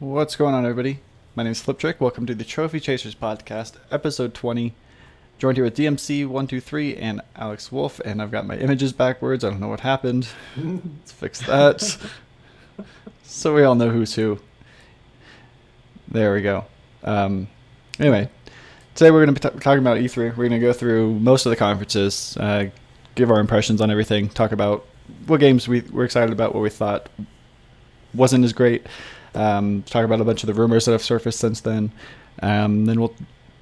What's going on, everybody? My name is Fliptriq. Welcome to the Trophy Chasers podcast, episode 20. Joined here with DMC123 and Alex Wolf, and I've got my images backwards. I don't know what happened. Let's fix that. So we all know who's who. There we go. Anyway, today we're going to be talking about E3. We're going to go through most of the conferences, give our impressions on everything, talk about what games we're excited about, what we thought wasn't as great. Talk about a bunch of the rumors that have surfaced since then. Then we'll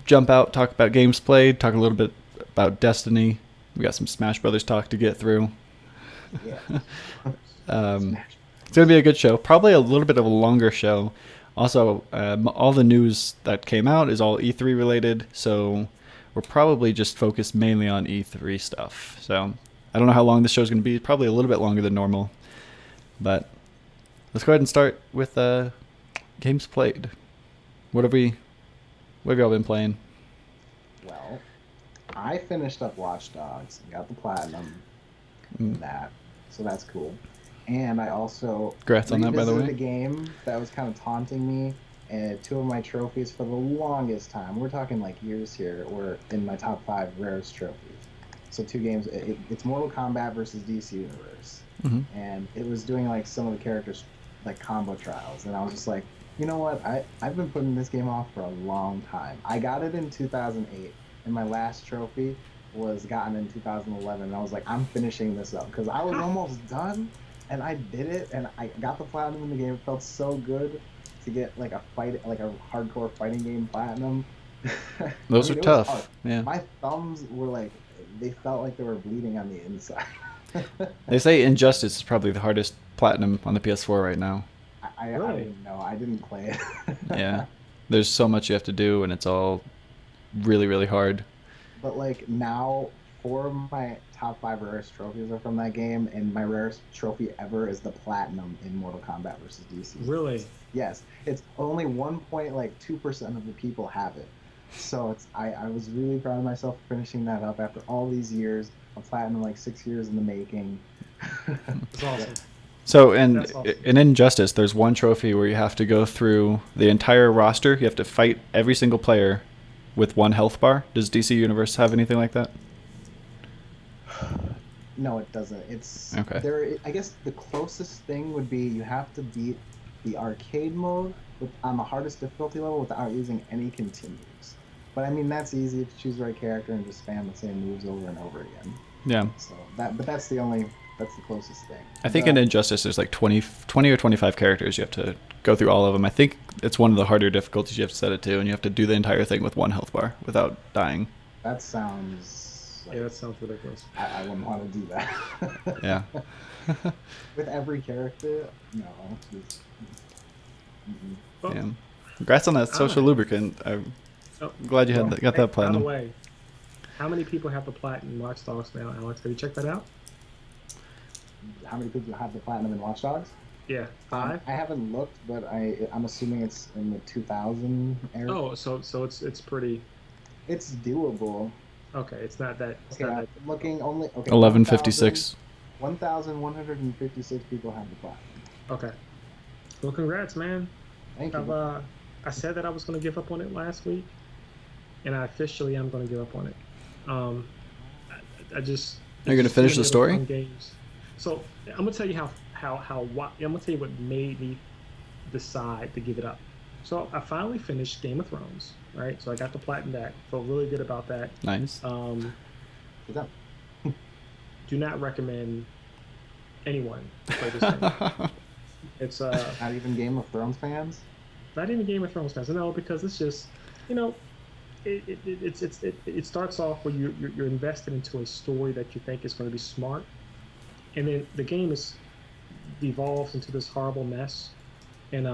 jump out, talk about games played, talk a little bit about Destiny. We got some Smash Brothers talk to get through. Yeah. It's going to be a good show. Probably a little bit of a longer show. Also, all the news that came out is all E3 related, so we're probably just focused mainly on E3 stuff. So I don't know how long this show is going to be. Probably a little bit longer than normal. But let's go ahead and start with games played. What have y'all been playing? Well, I finished up Watch Dogs and got the platinum in that, so that's cool. And I also Congrats on that, by the way. revisited a game that was kind of taunting me, and two of my trophies for the longest time, we're talking like years here, were in my top 5 rarest trophies. So 2 games, it's Mortal Kombat versus DC Universe. Mm-hmm. And it was doing like some of the characters like combo trials, and I was just like, you know what, I've been putting this game off for a long time. I got it in 2008, and my last trophy was gotten in 2011, and I was like, I'm finishing this up because I was almost done, and I did it, and I got the platinum in the game. It felt so good to get like a hardcore fighting game platinum. Those are tough. Yeah. My thumbs were like, they felt like they were bleeding on the inside. They say Injustice is probably the hardest platinum on the PS4 right now. I didn't know. I didn't play it. Yeah. There's so much you have to do, and it's all really, really hard. But like now, 4 of my top 5 rarest trophies are from that game, and my rarest trophy ever is the platinum in Mortal Kombat versus DC. Really? Yes. It's only 1.2% of the people have it. So I was really proud of myself for finishing that up after all these years. A platinum, like 6 years in the making. That's awesome. So Awesome. in Injustice, there's one trophy where you have to go through the entire roster. You have to fight every single player with 1 health bar. Does DC Universe have anything like that? No, it doesn't. It's Okay. there. I guess the closest thing would be you have to beat the arcade mode on the hardest difficulty level without using any continues. But I mean, that's easy if you choose the right character and just spam the same moves over and over again. Yeah. So that's the closest thing. I think in Injustice there's like 20 or 25 characters. You have to go through all of them. I think it's one of the harder difficulties you have to set it to, and you have to do the entire thing with 1 health bar without dying. That sounds like, Yeah, that sounds ridiculous. I wouldn't want to do that. Yeah. With every character, no. Just, Oh, Yeah. Congrats on that social lubricant. I'm oh, glad you well, got hey, that platinum. By the way, how many people have the platinum Watch Dogs now, Alex? Have you checked that out? how many people have the platinum in Watch Dogs? Yeah, 5. I haven't looked, but I'm assuming it's in the 2000 area. Oh, so it's pretty. It's doable. Okay, it's not that. It's Okay, not I'm that. looking only. Okay, 1156. 1,156 people have the platinum. Okay. Well, congrats, man. Thank you. I said that I was going to give up on it last week, and I officially am going to give up on it. I just. Are you going to finish the story? Games. So I'm going to tell you I'm going to tell you what made me decide to give it up. So I finally finished Game of Thrones, right? So I got the platinum back. Felt really good about that. Nice. What's up? Do not recommend anyone play this game. It's Not even Game of Thrones fans. not even Game of Thrones fans. No, because it's just, it starts off where you're invested into a story that you think is going to be smart, and then the game devolves into this horrible mess, and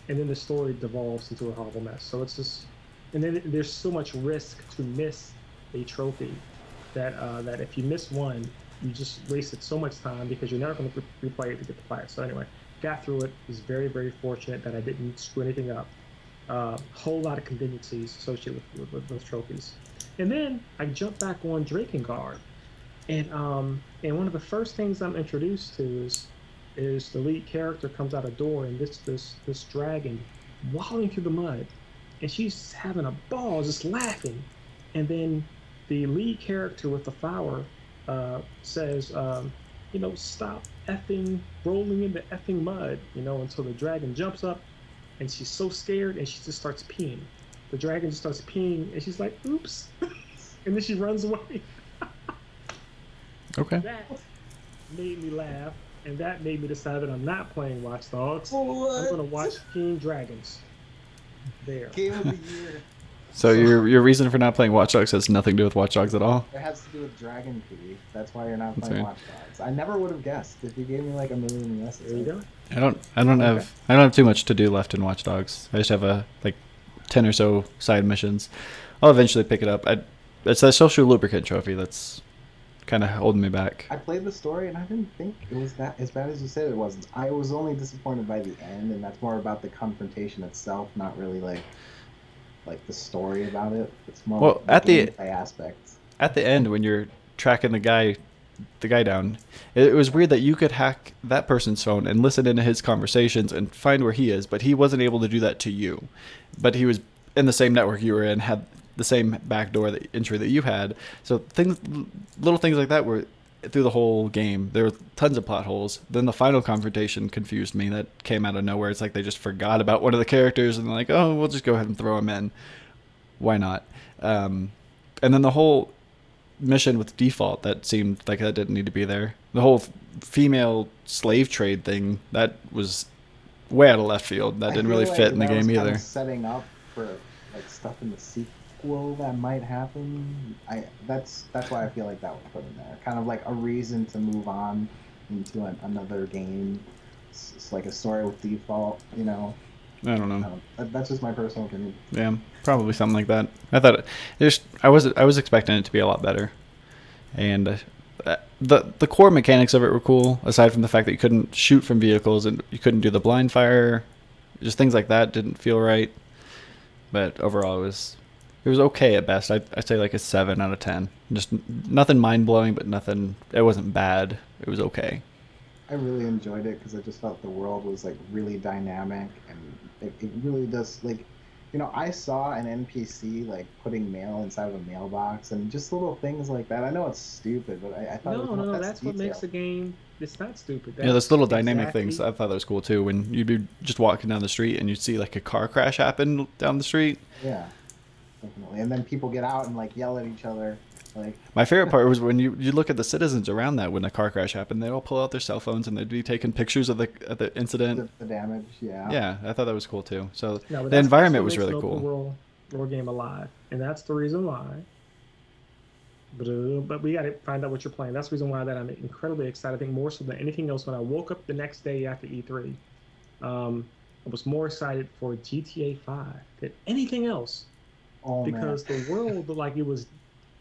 then the story devolves into a horrible mess. So it's just, and then there's so much risk to miss a trophy that if you miss one, you just wasted so much time because you're never going to replay it to get the plaque. So anyway, got through it. Was very, very fortunate that I didn't screw anything up. Whole lot of contingencies associated with those trophies. And then I jumped back on Drakengard, and one of the first things I'm introduced to is the lead character comes out a door, and this dragon wallowing through the mud, and she's having a ball, just laughing. And then the lead character with the flower says, stop effing rolling in the effing mud, until the dragon jumps up, and she's so scared, and she just starts peeing. The dragon just starts peeing, and she's like, "Oops," and then she runs away. Okay. That made me laugh, and that made me decide that I'm not playing Watch Dogs. What? I'm going to watch King Dragons. There. Game of the year. So your reason for not playing Watch Dogs has nothing to do with Watch Dogs at all? It has to do with Dragon Pea. That's why you're not That's playing right. Watch Dogs. I never would have guessed if you gave me like a million guesses. There you go. I don't have too much to do left in Watch Dogs. I just have like 10 or so side missions. I'll eventually pick it up. It's that social lubricant trophy that's kind of holding me back. I played the story and I didn't think it was that as bad as you said it wasn't. I was only disappointed by the end, and that's more about the confrontation itself, not really like the story about it. It's more Well, at the gameplay aspects. At the end, when you're tracking the guy down, it was weird that you could hack that person's phone and listen into his conversations and find where he is, but he wasn't able to do that to you. But he was in the same network you were in, had the same backdoor entry that you had. So little things like that were through the whole game. There were tons of plot holes. Then the final confrontation confused me. That came out of nowhere. It's like they just forgot about one of the characters and they're like, oh, we'll just go ahead and throw him in. Why not? And then the whole mission with default, that seemed like that didn't need to be there. The whole female slave trade thing, that was way out of left field. That didn't really fit in the game either. Setting up for like stuff in the sequel that might happen. That's why I feel like that was put in there. Kind of like a reason to move on into another game. It's like a story with default, I don't know. That's just my personal opinion. Yeah, probably something like that. I thought I was expecting it to be a lot better, and the core mechanics of it were cool. Aside from the fact that you couldn't shoot from vehicles and you couldn't do the blind fire, just things like that didn't feel right. But overall, it was okay at best. I'd say like a 7 out of 10. Just nothing mind blowing, but nothing. It wasn't bad. It was okay. I really enjoyed it because I just felt the world was like really dynamic, and it really does like, I saw an NPC like putting mail inside of a mailbox and just little things like that. I know it's stupid, but I thought No, that's what makes the game. It's not stupid. Those little dynamic things. I thought that was cool too. When you'd be just walking down the street and you'd see like a car crash happen down the street. Yeah, definitely. And then people get out and like yell at each other. Like, my favorite part was when you look at the citizens around that when a car crash happened, they'd all pull out their cell phones and they'd be taking pictures of the incident. The damage, yeah. Yeah, I thought that was cool too. So the environment was really cool. World game alive, and that's the reason why. But we got to find out what you're playing. That's the reason why that I'm incredibly excited. I think more so than anything else. When I woke up the next day after E3, I was more excited for GTA 5 than anything else, because the world looked like it was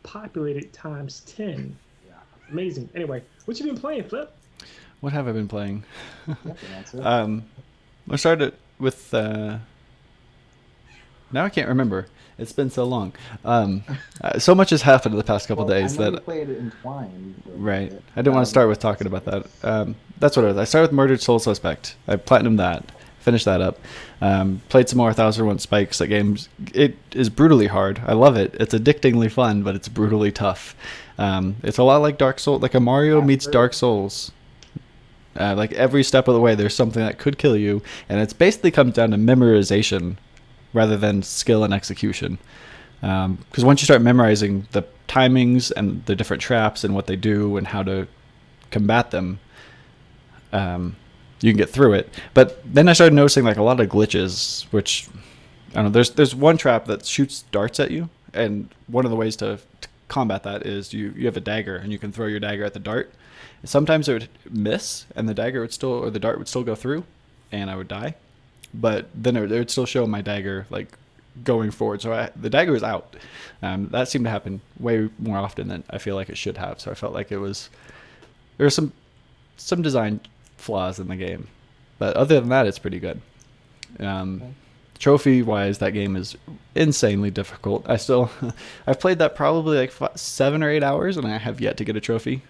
populated times 10. Yeah. Amazing. Anyway, what you been playing, Flip? What have I been playing? I started with now I can't remember. It's been so long. So much has happened in the past couple days that you played it Entwined. Right. I didn't want to start with talking about that. That's what it was. I started with Murdered Soul Suspect. I platinumed that. Finished that up. Played some more 1001 Spikes. That game, it is brutally hard. I love it. It's addictingly fun, but it's brutally tough. It's a lot like Dark Souls, like a Mario meets Dark Souls. Like every step of the way, there's something that could kill you, and it basically comes down to memorization rather than skill and execution. Because once you start memorizing the timings and the different traps and what they do and how to combat them, you can get through it. But then I started noticing like a lot of glitches, which I don't know. There's one trap that shoots darts at you, and one of the ways to combat that is you have a dagger and you can throw your dagger at the dart. Sometimes it would miss, and the dart would still go through, and I would die. But then it would still show my dagger like going forward, so the dagger was out. That seemed to happen way more often than I feel like it should have. So I felt like there was some design flaws in the game, but other than that, it's pretty good. Trophy wise, that game is insanely difficult. I've played that probably like 7 or 8 hours, and I have yet to get a trophy.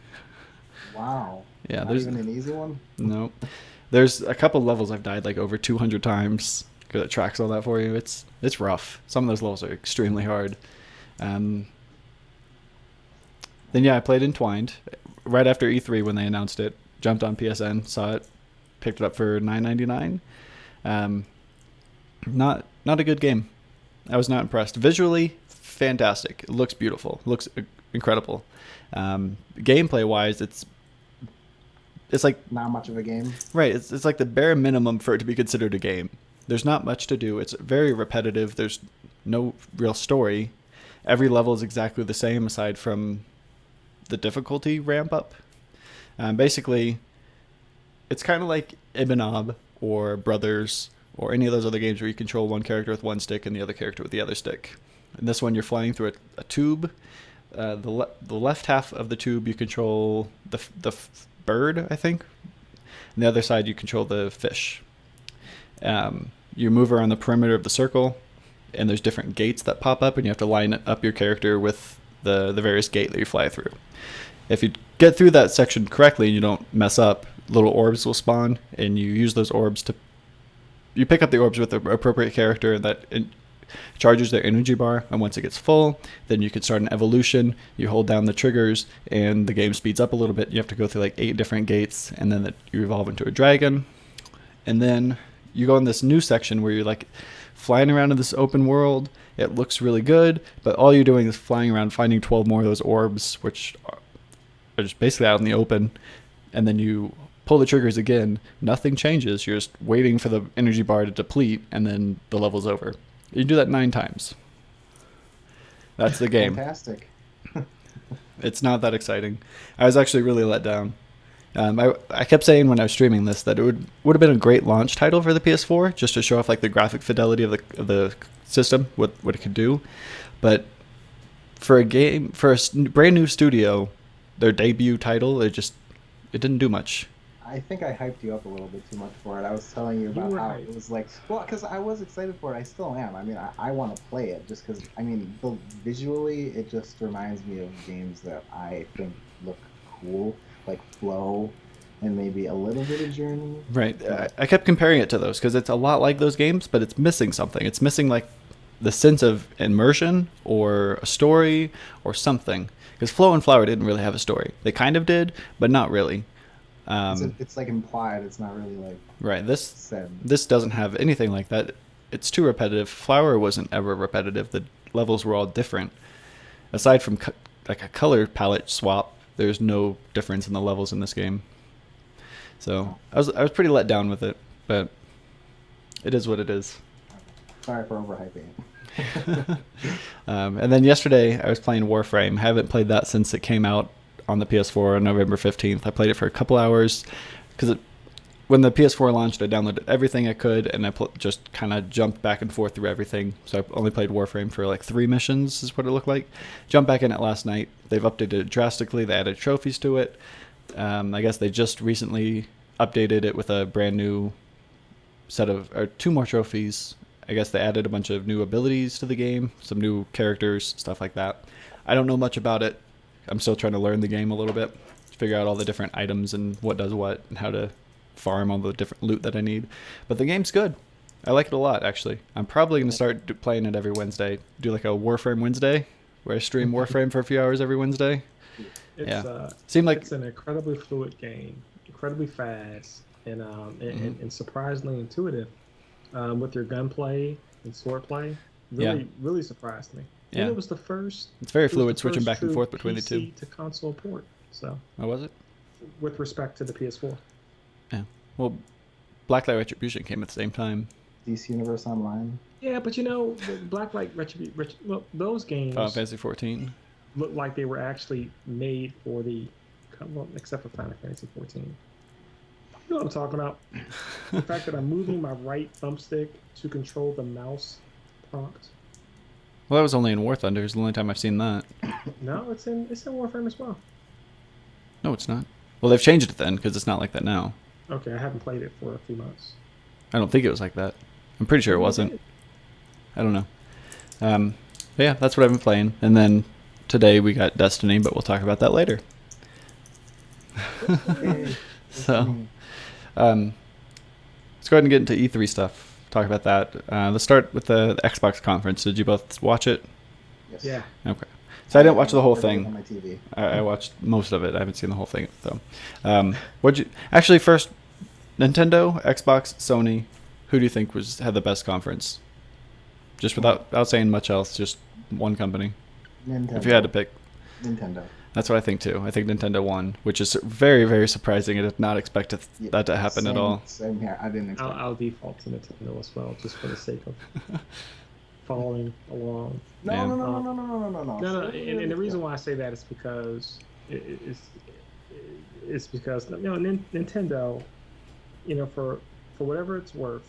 Wow. Yeah, Not even an easy one? No. There's a couple levels I've died like over 200 times, because it tracks all that for you. It's rough. Some of those levels are extremely hard. Then yeah, I played Entwined right after E3 when they announced it. Jumped on PSN, saw it, picked it up for $9.99. Not a good game. I was not impressed. Visually, fantastic. It looks beautiful. It looks incredible. Gameplay wise, it's like Not much of a game. right. It's like the bare minimum for it to be considered a game. There's not much to do. It's very repetitive. There's no real story. Every level is exactly the same aside from the difficulty ramp up. Basically, it's kind of like Ibanob or Brothers or any of those other games where you control one character with one stick and the other character with the other stick. In this one, you're flying through a tube. The left half of the tube you control the bird, I think. And the other side you control the fish. You move around the perimeter of the circle, and there's different gates that pop up, and you have to line up your character with the various gate that you fly through. If you get through that section correctly and you don't mess up, little orbs will spawn, and you use those orbs to... You pick up the orbs with the appropriate character, and that charges their energy bar, and once it gets full, then you can start an evolution. You hold down the triggers, and the game speeds up a little bit. You have to go through like 8 different gates, and then you evolve into a dragon. And then you go in this new section where you're like flying around in this open world. It looks really good, but all you're doing is flying around, finding 12 more of those orbs, which are just basically out in the open. And then you pull the triggers again. Nothing changes. You're just waiting for the energy bar to deplete, and then the level's over. You do that 9 times. That's the game. Fantastic. It's not that exciting. I was actually really let down. I kept saying when I was streaming this that it would have been a great launch title for the PS4, just to show off like the graphic fidelity of the system, what it could do. But for a brand new studio, their debut title, it didn't do much. I think I hyped you up a little bit too much for it. I was telling you about how Right. it was like, well, because I was excited for it. I still am. I mean, I want to play it just because, I mean, visually, it just reminds me of games that I think look cool, like Flow and maybe a little bit of Journey. Right. I kept comparing it to those because it's a lot like those games, but it's missing something. It's missing like the sense of immersion or a story or something. Because Flow and Flower didn't really have a story. They kind of did, but not really. It's like implied. It's not really like Right. said. This doesn't have anything like that. It's too repetitive. Flower wasn't ever repetitive. The levels were all different. Aside from like a color palette swap, there's no difference in the levels in this game. So I was pretty let down with it, but it is what it is. Sorry for overhyping it. And then yesterday I was playing Warframe. Haven't played that since it came out on the PS4 on November 15th. I played it for a couple hours because when the PS4 launched, I downloaded everything I could, and I just kind of jumped back and forth through everything. So I only played Warframe for like 3 missions is what it looked like. Jumped back in it last night. They've updated it drastically. They added trophies to it. I guess they just recently updated it with a brand new set of, or 2 more trophies. I guess they added a bunch of new abilities to the game, some new characters, stuff like that. I don't know much about it. I'm still trying to learn the game a little bit, figure out all the different items and what does what, and how to farm all the different loot that I need. But the game's good. I like it a lot, actually. I'm probably going to start playing it every Wednesday. Do like a Warframe Wednesday, where I stream Warframe for a few hours every Wednesday. Seemed like it's an incredibly fluid game, incredibly fast, and and surprisingly intuitive with your gunplay and swordplay. Really surprised me. Yeah. And it was the first. It's very fluid, the switching first back and true forth between the PC two. to console port. So. Oh, was it? With respect to the PS4. Yeah. Well, Blacklight Retribution came at the same time. DC Universe Online. Yeah, but you know, Blacklight Retribution. Well, those games. Final Fantasy 14. Looked like they were actually made for the, well, except for Final Fantasy 14. You know what I'm talking about? The fact that I'm moving my right thumbstick to control the mouse prompt. Well, that was only in War Thunder. It's the only time I've seen that. No, it's in Warframe as well. No, it's not. Well, they've changed it then, because it's not like that now. Okay, I haven't played it for a few months. I don't think it was like that. I'm pretty sure it wasn't. I don't know. But yeah, that's what I've been playing. And then today we got Destiny, but we'll talk about that later. So, let's go ahead and get into E3 stuff. talk about that. Let's start with the Xbox conference. Did you both watch it? Yes. Yeah. Okay. So I didn't watch the whole Everything thing. on my TV. I watched most of it. I haven't seen the whole thing though. What'd you actually first? Nintendo, Xbox, Sony. Who do you think had the best conference? Just without saying much else, just one company. Nintendo. If you had to pick. Nintendo. That's what I think too. I think Nintendo won, which is very, very surprising. I did not expect that to happen at all. Same here. I didn't expect. I'll default to Nintendo as well, just for the sake of following along. No. No. And the reason why I say that is because it's because Nintendo, for whatever it's worth,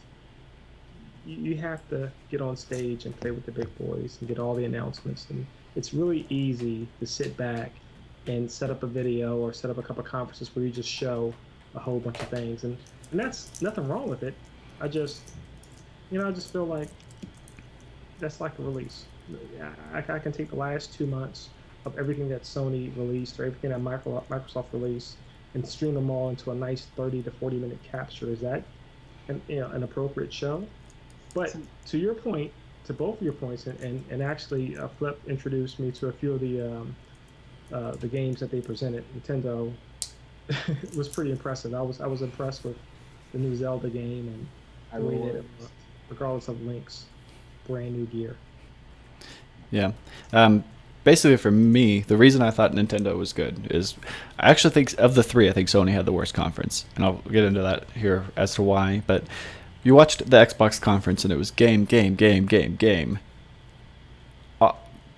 you have to get on stage and play with the big boys and get all the announcements, and it's really easy to sit back and set up a video or set up a couple of conferences where you just show a whole bunch of things, and that's nothing wrong with it. I just feel like that's like a release. I can take the last 2 months of everything that Sony released or everything that Microsoft released and stream them all into a nice 30 to 40 minute capture. Is that an appropriate show? But to your point, to both of your points, and actually Flip introduced me to a few of the games that they presented. Nintendo was pretty impressive. I was impressed with the new Zelda game and the way that it looked, regardless of Link's brand new gear. Yeah. Basically, for me, the reason I thought Nintendo was good is I actually think of the three, I think Sony had the worst conference. And I'll get into that here as to why. But you watched the Xbox conference and it was game.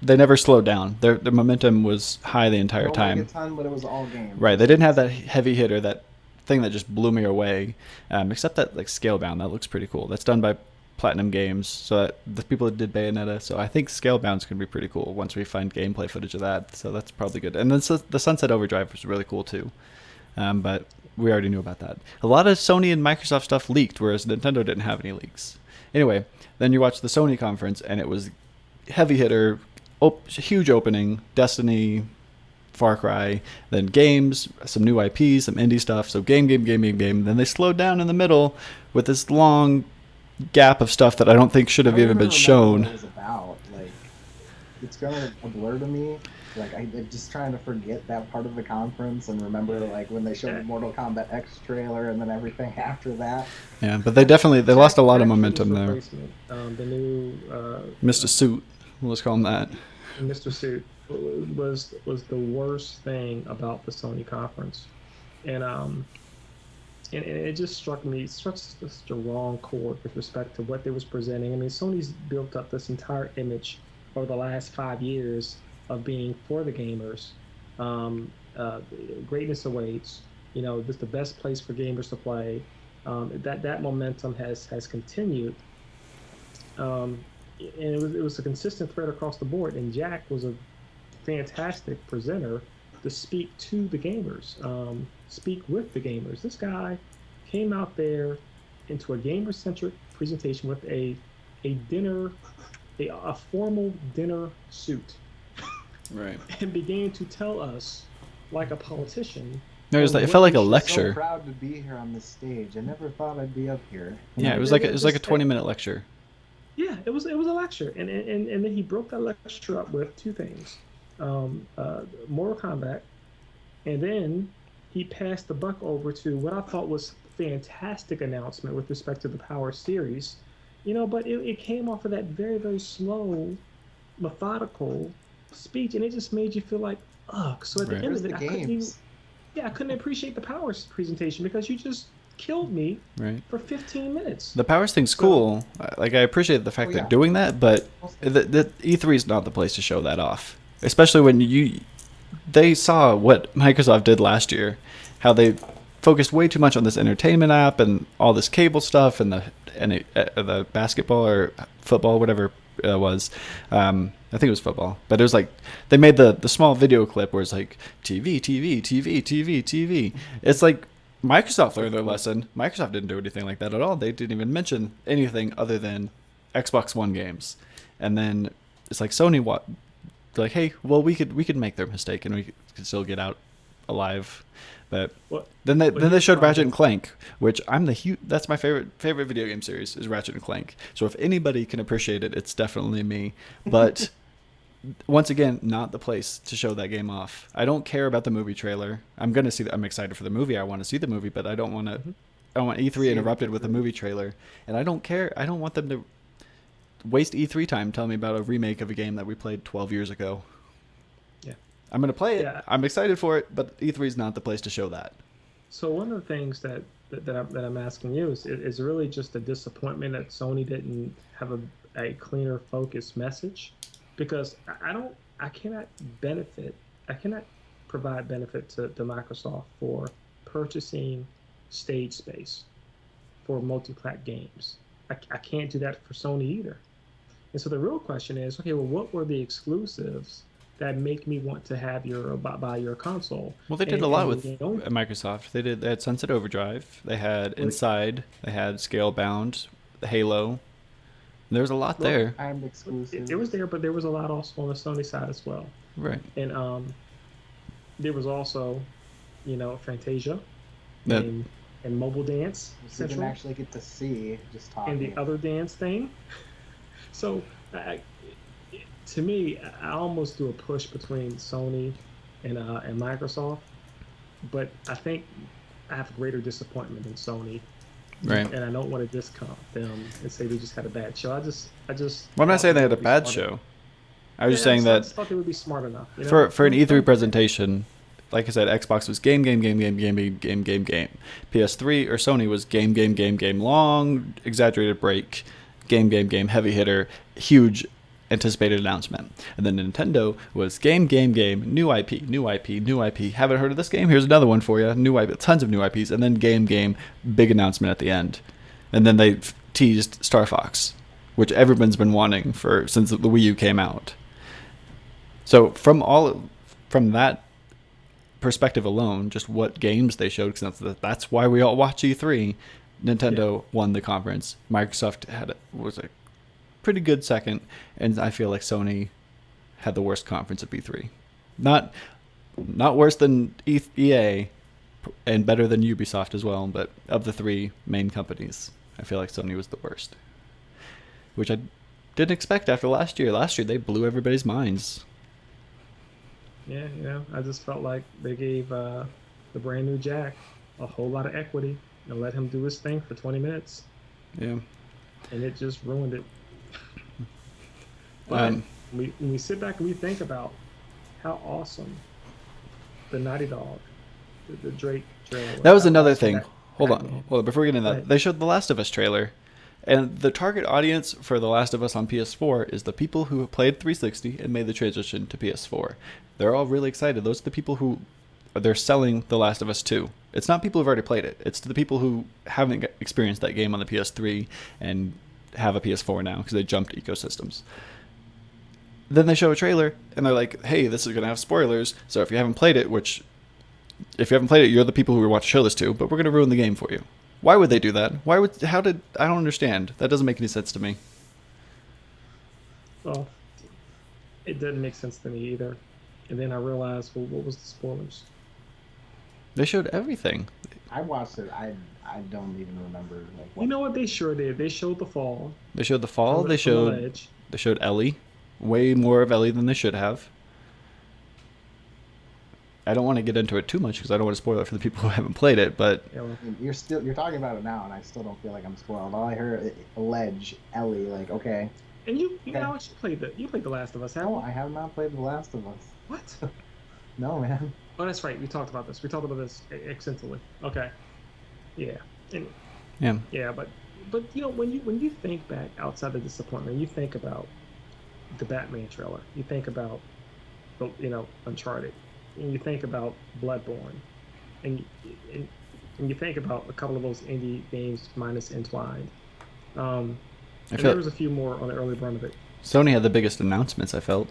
They never slowed down. Their momentum was high the entire time. Like a ton, but it was all games. Right. They didn't have that heavy hitter, that thing that just blew me away. Except that like Scalebound, that looks pretty cool. That's done by Platinum Games, so that the people that did Bayonetta. So I think Scalebound's going to be pretty cool once we find gameplay footage of that. So that's probably good. And then the Sunset Overdrive was really cool too. But we already knew about that. A lot of Sony and Microsoft stuff leaked, whereas Nintendo didn't have any leaks. Anyway, then you watch the Sony conference, and it was heavy hitter, huge opening, Destiny, Far Cry, then games, some new IPs, some indie stuff. So game. Then they slowed down in the middle with this long gap of stuff that I don't think should have even been shown. What it was about. Like, it's gonna blur to me. Like, I'm just trying to forget that part of the conference and remember, like, when they showed the Mortal Kombat X trailer and then everything after that. Yeah, but they lost a lot of momentum there. The new Mr. Suit, let's call him that. Mr. Suit was the worst thing about the Sony conference, and it just struck such a wrong chord with respect to what they was presenting. I mean, Sony's built up this entire image over the last 5 years of being for the gamers. Greatness awaits. This is the best place for gamers to play. That momentum has continued. And it was a consistent thread across the board. And Jack was a fantastic presenter to speak to the gamers, speak with the gamers. This guy came out there into a gamer-centric presentation with a formal dinner suit. Right. And began to tell us, like a politician. No, it felt like a lecture. I'm so proud to be here on this stage. I never thought I'd be up here. Yeah, it was like a 20-minute lecture. Yeah, it was a lecture, and then he broke that lecture up with two things: Mortal Kombat, and then he passed the buck over to what I thought was a fantastic announcement with respect to the Power series. But it came off of that very, very slow, methodical speech, and it just made you feel like, ugh. So at the end of it, I couldn't appreciate the Powers presentation because you just killed me for 15 minutes. The Powers thing's cool. Like, I appreciate the fact they're doing that, but the E3 is not the place to show that off. Especially when they saw what Microsoft did last year, how they focused way too much on this entertainment app and all this cable stuff and the basketball or football, whatever it was. I think it was football, but it was like they made the small video clip where it's like TV. It's like Microsoft learned their lesson. Microsoft didn't do anything like that at all. They didn't even mention anything other than Xbox One games. And then it's like Sony, like, hey, well, we could make their mistake and we could still get out alive. But Well, then they here's showed the Ratchet and problem. Clank, which that's my favorite video game series is Ratchet and Clank. So if anybody can appreciate it, it's definitely me. But once again, not the place to show that game off. I don't care about the movie trailer. I'm gonna see. I'm excited for the movie. I want to see the movie, but I don't want to. I don't want E3 interrupted with a movie trailer, and I don't care. I don't want them to waste E3 time telling me about a remake of a game that we played 12 years ago. Yeah. I'm gonna play it. Yeah. I'm excited for it, but E3 is not the place to show that. So one of the things that I'm asking you is really just a disappointment that Sony didn't have a cleaner, focused message, because I cannot provide benefit to Microsoft for purchasing stage space for multi-plat games. I can't do that for Sony either. And so the real question is, okay, well, what were the exclusives that make me want to buy your console? Well, they did a lot with you know, Microsoft. They had Sunset Overdrive. They had Inside. They had Scalebound, Halo. There's a lot there. I'm exclusive. It was there, but there was a lot also on the Sony side as well. Right. And there was also, Fantasia That, and Mobile Dance You Central, didn't actually get to see, just talking. and the other dance thing. So, to me, I almost do a push between Sony and Microsoft, but I think I have greater disappointment in Sony, right. and I don't want to discount them and say they just had a bad show. I just. Well, I'm not saying they had a bad show. I was just saying I that just thought they would be smart enough. for an E3 presentation, like I said, Xbox was game. PS3 or Sony was game, long, exaggerated break, game, heavy hitter, huge anticipated announcement. And then Nintendo was game, new IP. Haven't heard of this game? Here's another one for you. New IP, tons of new IPs, and then game, big announcement at the end. And then they teased Star Fox, which everyone's been wanting since the Wii U came out. So from that perspective alone, just what games they showed, because that's why we all watch E3. Nintendo won the conference. Microsoft was a pretty good second, and I feel like Sony had the worst conference of E3. Not worse than EA, and better than Ubisoft as well, but of the three main companies, I feel like Sony was the worst, which I didn't expect after last year. Last year they blew everybody's minds. Yeah, I just felt like they gave the brand new Jack a whole lot of equity and let him do his thing for 20 minutes. Yeah. And it just ruined it. But when we sit back and we think about how awesome the Naughty Dog, the Drake trailer was. That was another thing. Hold on. Before we get into that, Right. they showed The Last of Us trailer. And the target audience for The Last of Us on PS4 is the people who have played 360 and made the transition to PS4. They're all really excited. Those are the people who they're selling The Last of Us to. It's not people who've already played it. It's to the people who haven't experienced that game on the PS3 and have a PS4 now because they jumped ecosystems. Then they show a trailer and they're like, hey, this is going to have spoilers. So if you haven't played it, you're the people who we want to show this to, but we're going to ruin the game for you. Why would they do that? I don't understand. That doesn't make any sense to me. Well, it didn't make sense to me either. And then I realized, well, what was the spoilers? They showed everything. I watched it. I don't even remember. You know what? They sure did. They showed the fall. They showed the fall. From They the ledge. showed Ellie. Way more of Ellie than they should have. I don't want to get into it too much because I don't want to spoil it for the people who haven't played it, but Yeah, well, You're talking about it now, and I still don't feel like I'm spoiled. All I heard ledge Ellie, like, okay. and you know what? You played The Last of Us, haven't No, you? I have not played The Last of Us. What? No, man. Oh, that's right. We talked about this. We talked about this extensively. Okay. Yeah. And yeah. but when you think back outside the disappointment, you think about the Batman trailer. You think about Uncharted, and you think about Bloodborne, and you think about a couple of those indie games minus Entwined. And there was a few more on the early run of it. Sony had the biggest announcements, I felt.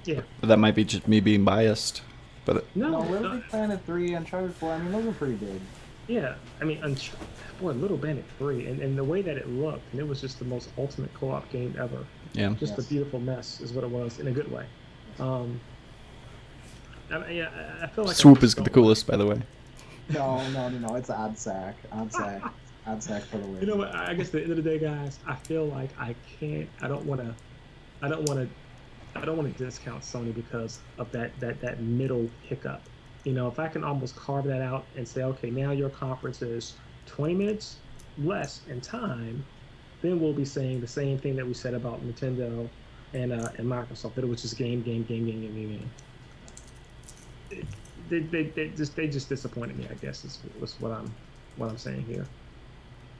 Yeah. But that might be just me being biased. But No, Little Big Planet 3, Uncharted 4, I mean, those are pretty big. Yeah, I mean, Little Planet 3, and the way that it looked, and it was just the most ultimate co-op game ever. yeah. Just a beautiful mess is what it was, in a good way. I feel like Swoop is the coolest, by the way. No. It's odd sack. Odd sack. Odd sack for the You know win. what? I guess at the end of the day, guys, I feel like I can't. I don't want to. I don't want to. I don't want to discount Sony because of that middle hiccup. If I can almost carve that out and say, okay, now your conference is 20 minutes less in time, then we'll be saying the same thing that we said about Nintendo and Microsoft, that it was just game. They just disappointed me, I guess, is what I'm saying here.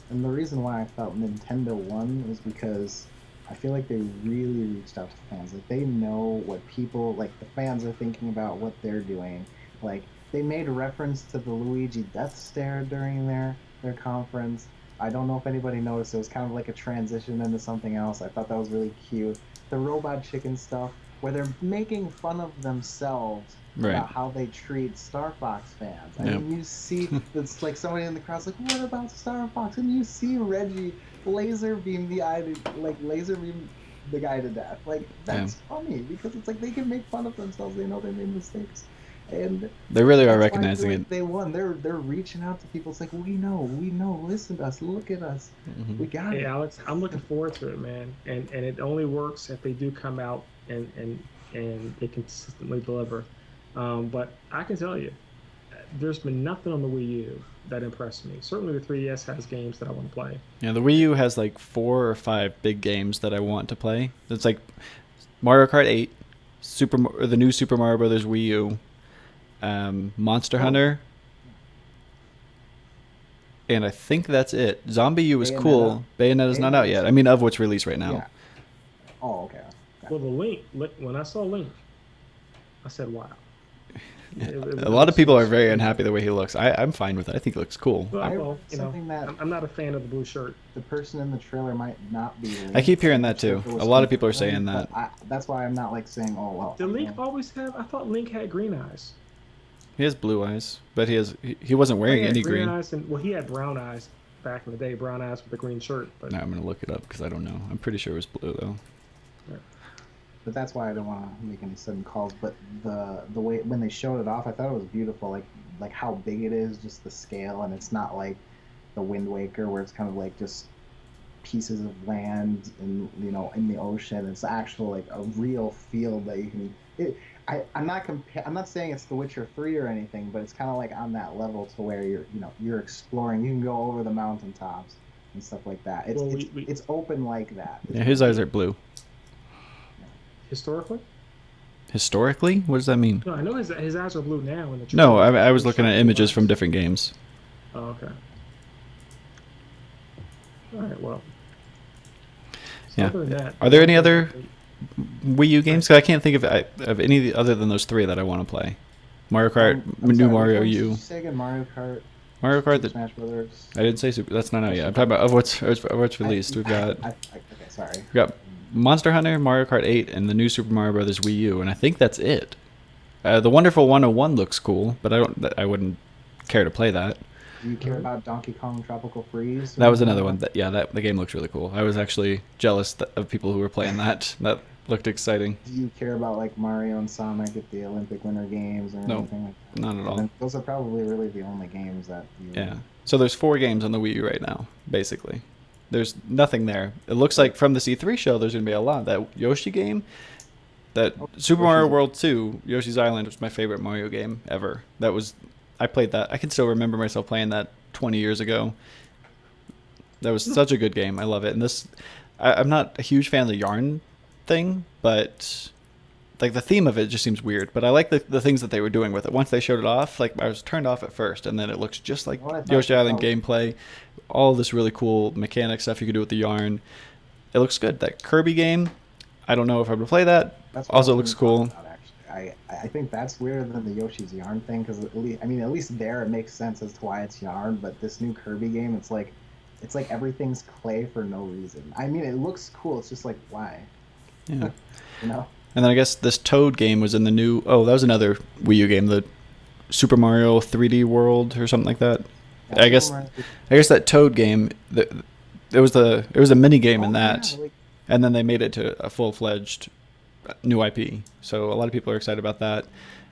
And the reason why I felt Nintendo won was because I feel like they really reached out to fans. Like they know what people like the fans are thinking about what they're doing. Like they made reference to the Luigi death stare during their conference. I don't know if anybody noticed. It was kind of like a transition into something else. I thought that was really cute. The robot chicken stuff, where they're making fun of themselves Right. about how they treat Star Fox fans. I Yep. mean, you see, it's like somebody in the crowd's like, "What about Star Fox?" And you see Reggie laser beam the guy to death. Like that's funny because it's like they can make fun of themselves. They know they made mistakes, and They really are that's why I feel recognizing like it. they won. They're reaching out to people. It's like we know. Listen to us. Look at us. Mhm. We got Hey, it. Alex, I'm looking forward to it, man. And it only works if they do come out and they consistently deliver. But I can tell you, there's been nothing on the Wii U that impressed me. Certainly, the 3DS has games that I want to play. Yeah, the Wii U has like 4 or 5 big games that I want to play. It's like Mario Kart 8, the new Super Mario Brothers Wii U, Monster Oh, Hunter, and I think that's it. Zombie U is Bayonetta. cool. Bayonetta's not out Bayonetta's yet. I mean, of what's released right now. yeah. Oh, okay. Well, the Link, when I saw Link, I said, "Wow." A lot of people are very pretty unhappy good. the way he looks. I'm fine with it. I think it looks cool. Well, I well, read something that I'm not a fan of the blue shirt. the person in the trailer might not be I Link. keep hearing I'm that not sure too. if it A was lot of people are confirmed, saying that. but that's why I'm not like saying, oh well. Did Link always have? I thought Link had green eyes. He has blue eyes, but he wasn't I thought he wearing had any green green. eyes, and well, he had brown eyes back in the day. Brown eyes with a green shirt, but Now I'm gonna look it up because I don't know. I'm pretty sure it was blue though. yeah. But that's why I don't want to make any sudden calls. But the way when they showed it off, I thought it was beautiful. Like how big it is, just the scale, and it's not like the Wind Waker where it's kind of like just pieces of land and in the ocean. It's actual like a real field that you can. I'm not saying it's The Witcher 3 or anything, but it's kind of like on that level to where you're exploring. You can go over the mountaintops and stuff like that. It's Well, it's we it's open like that. Yeah, his eyes are blue. historically, Historically, what does that mean? no, I know his eyes are blue now in the No, trailer. I was Blue looking shirt, at blue images from eyes. different games. Oh, okay. All right. Well, so Yeah. other than that, Are there any one thing other Wii U games? 'Cause I can't think of any other than those 3 that I want to play. Mario Kart, I'm new sorry, which Mario ones did you U, say again? Mario Kart, Mario Kart. Super That Smash Brothers. I didn't say Super. That's not out yet. I'm talking about of what's released. Okay, sorry. We've got Monster Hunter, Mario Kart 8, and the new Super Mario Brothers Wii U, and I think that's it. The Wonderful 101 looks cool, but I wouldn't care to play that. Do you care about Donkey Kong Tropical Freeze? That was another one. That the game looks really cool. I was actually jealous of people who were playing that. That looked exciting. Do you care about like Mario and Sonic at the Olympic Winter Games or No, anything like that? not at all. Then those are probably really the only games that you. Yeah. So there's 4 games on the Wii U right now, basically. There's nothing there. It looks like from the C3 show, there's going to be a lot. That Yoshi game, that Super Mario World 2, Yoshi's Island was my favorite Mario game ever. I played that. I can still remember myself playing that 20 years ago. That was such a good game. I love it. And I'm not a huge fan of the yarn thing, but like the theme of it just seems weird. But I like the things that they were doing with it. Once they showed it off, like I was turned off at first, and then it looks just like Yoshi Island gameplay. All this really cool mechanic stuff you could do with the yarn. It looks good. That Kirby game, I don't know if I would play that. That's what Also I was looks gonna cool. talk about, actually. I think that's weirder than the Yoshi's Yarn thing because at least there it makes sense as to why it's yarn. But this new Kirby game, it's like everything's clay for no reason. I mean, it looks cool. It's just like why, Yeah. you know? And then I guess this Toad game was in the new. Oh, that was another Wii U game, the Super Mario 3D World or something like that. Yeah, I guess that Toad game. It was a mini game in that, and then they made it to a full-fledged new IP. So a lot of people are excited about that.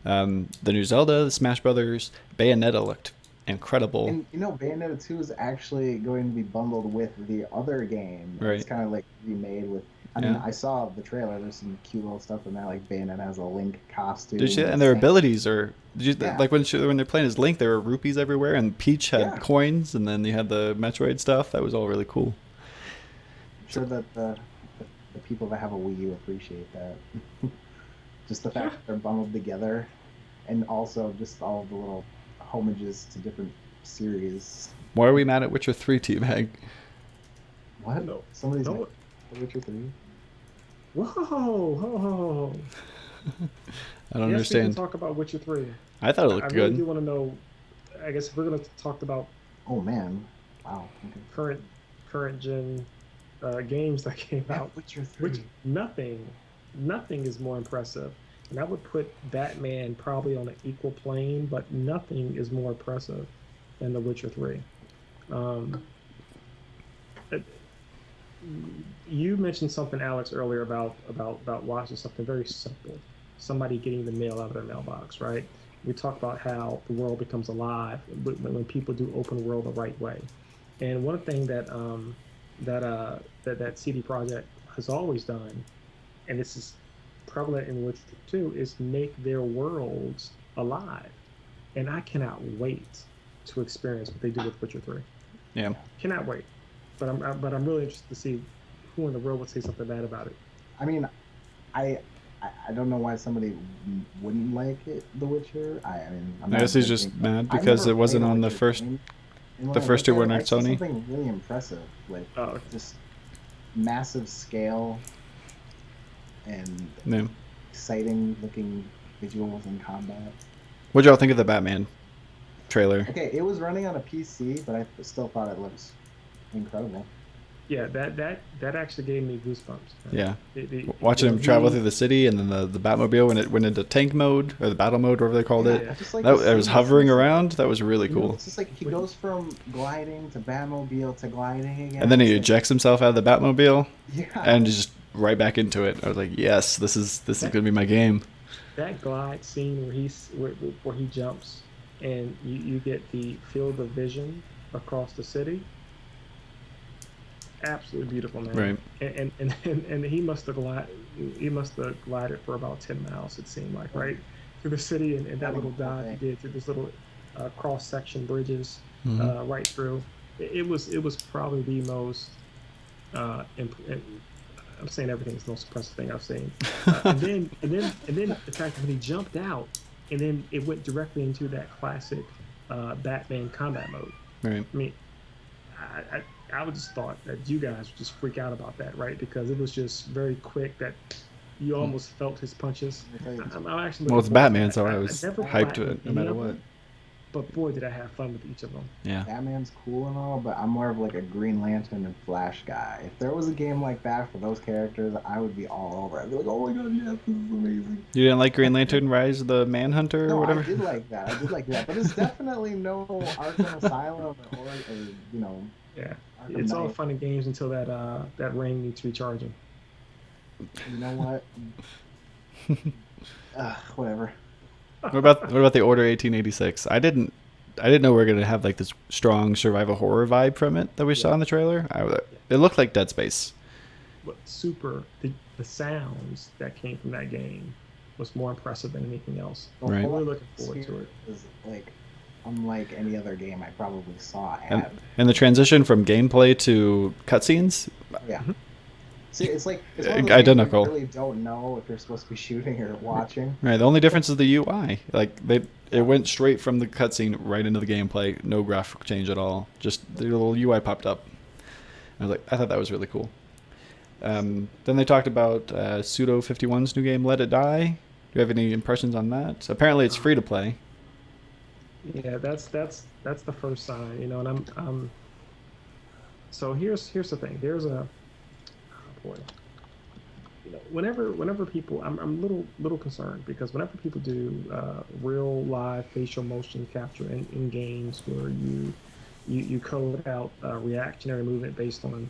The new Zelda, the Smash Brothers, Bayonetta looked incredible. And Bayonetta 2 is actually going to be bundled with the other game. Right. It's kind of like remade with. I mean, I saw the trailer. There's some cute little stuff in there. Like Bayonetta has a Link costume. Did you? And their abilities are. Like when they're playing as Link, there were rupees everywhere, and Peach had coins, and then you had the Metroid stuff. That was all really cool. I'm sure that the people that have a Wii U appreciate that. Just the fact that they're bundled together, and also just all of the little homages to different series. Why are we mad at Witcher 3, T-Bag? What? No. Somebody's mad at Witcher 3? Whoa. I don't understand. We can talk about Witcher 3. I thought it looked good. I really do want to know. I guess if we're going to talk about. Oh man! Wow. Okay. Current gen games that came out. Witcher 3. Nothing is more impressive, and I would put Batman probably on an equal plane, but nothing is more impressive than The Witcher 3. You mentioned something, Alex, earlier about watching something very simple, somebody getting the mail out of their mailbox, right? We talk about how the world becomes alive when people do open world the right way, and one thing that CD Projekt has always done, and this is prevalent in Witcher 2, is make their worlds alive, and I cannot wait to experience what they do with Witcher 3. Yeah, cannot wait. But I'm really interested to see who in the world would say something bad about it. I mean, I don't know why somebody wouldn't like it, The Witcher. I guess he's just mad because it wasn't on the first. The first two weren't on Sony. Something really impressive, like just massive scale and exciting looking visuals in combat. What'd y'all think of the Batman trailer? Okay, it was running on a PC, but I still thought it looks incredible. Yeah, that actually gave me goosebumps. Yeah, watching him travel through the city, and then the Batmobile when it went into tank mode or the battle mode, whatever they called it. Like that was hovering around. That was really cool. It's just like he goes from gliding to Batmobile to gliding again. And then he ejects himself out of the Batmobile. Yeah. And just right back into it. I was like, yes, this is gonna be my game. That glide scene where he jumps, and you get the field of vision across the city. Absolutely beautiful, man. Right. And he must have glided for about 10 miles, it seemed like, right, through the city, and that little dive he did through this little cross section bridges right through. It was probably the most I'm saying everything's the most impressive thing I've seen. And then the fact that when he jumped out, and then it went directly into that classic Batman combat mode. Right. I mean, I would just thought that you guys would just freak out about that, right? Because it was just very quick that you almost felt his punches. I'm actually it's Batman, so I was hyped to it no matter what. But boy, did I have fun with each of them. Yeah. Batman's cool and all, but I'm more of like a Green Lantern and Flash guy. If there was a game like that for those characters, I would be all over. I'd be like, oh my god, yes, this is amazing. You didn't like Green Lantern Rise of the Manhunter or whatever? I did like that. But it's definitely no Arkham Asylum or Yeah. It's all fun and games until that ring needs recharging. You know what? Whatever. What about the Order 1886? I didn't know we were gonna have like this strong survival horror vibe from it that we saw in the trailer. It looked like Dead Space. But the sounds that came from that game was more impressive than anything else. Right. I'm really looking forward to it. Is like unlike any other game I probably saw. And the transition from gameplay to cutscenes. Yeah. See, it's like identical. You really don't know if you're supposed to be shooting or watching. Right. The only difference is the UI. Like it went straight from the cutscene right into the gameplay. No graphic change at all. Just the little UI popped up. I thought that was really cool. Then they talked about Sudo 51's new game, Let It Die. Do you have any impressions on that? Apparently, it's free to play. Yeah, that's the first sign, and I'm. So here's the thing. There's a. Boy. Whenever people, I'm a little concerned because whenever people do real live facial motion capture in games where you code out reactionary movement based on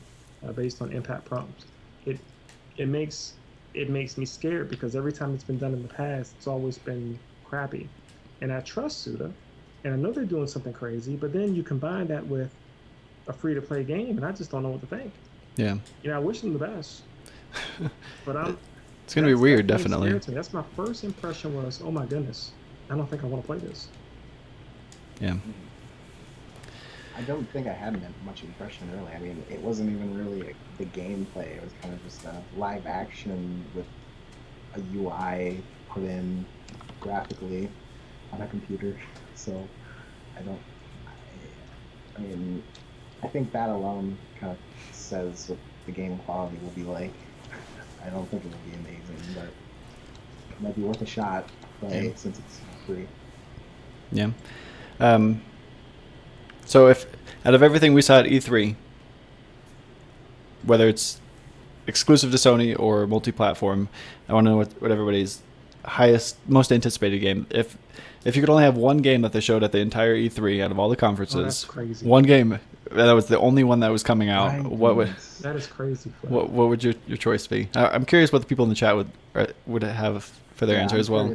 impact prompts, it makes me scared because every time it's been done in the past, it's always been crappy, and I trust Suda and I know they're doing something crazy, but then you combine that with a free-to-play game, and I just don't know what to think. Yeah. You know, I wish them the best, but It's gonna be weird, that game definitely. scared me. That's my first impression was, oh my goodness, I don't think I want to play this. Yeah. I don't think I had much impression really. I mean, it wasn't even really the gameplay. It was kind of just a live action with a UI put in graphically on a computer. So I don't. I mean, I think that alone kind of says what the game quality will be like. I don't think it will be amazing, but it might be worth a shot to play since it's free. Yeah. So if out of everything we saw at E3, whether it's exclusive to Sony or multi-platform, I want to know what everybody's most anticipated game. If you could only have one game that they showed at the entire E3 out of all the conferences, that's crazy. One game that was the only one that was coming out. That is crazy. What would your choice be? I'm curious what the people in the chat would have for their answer as well.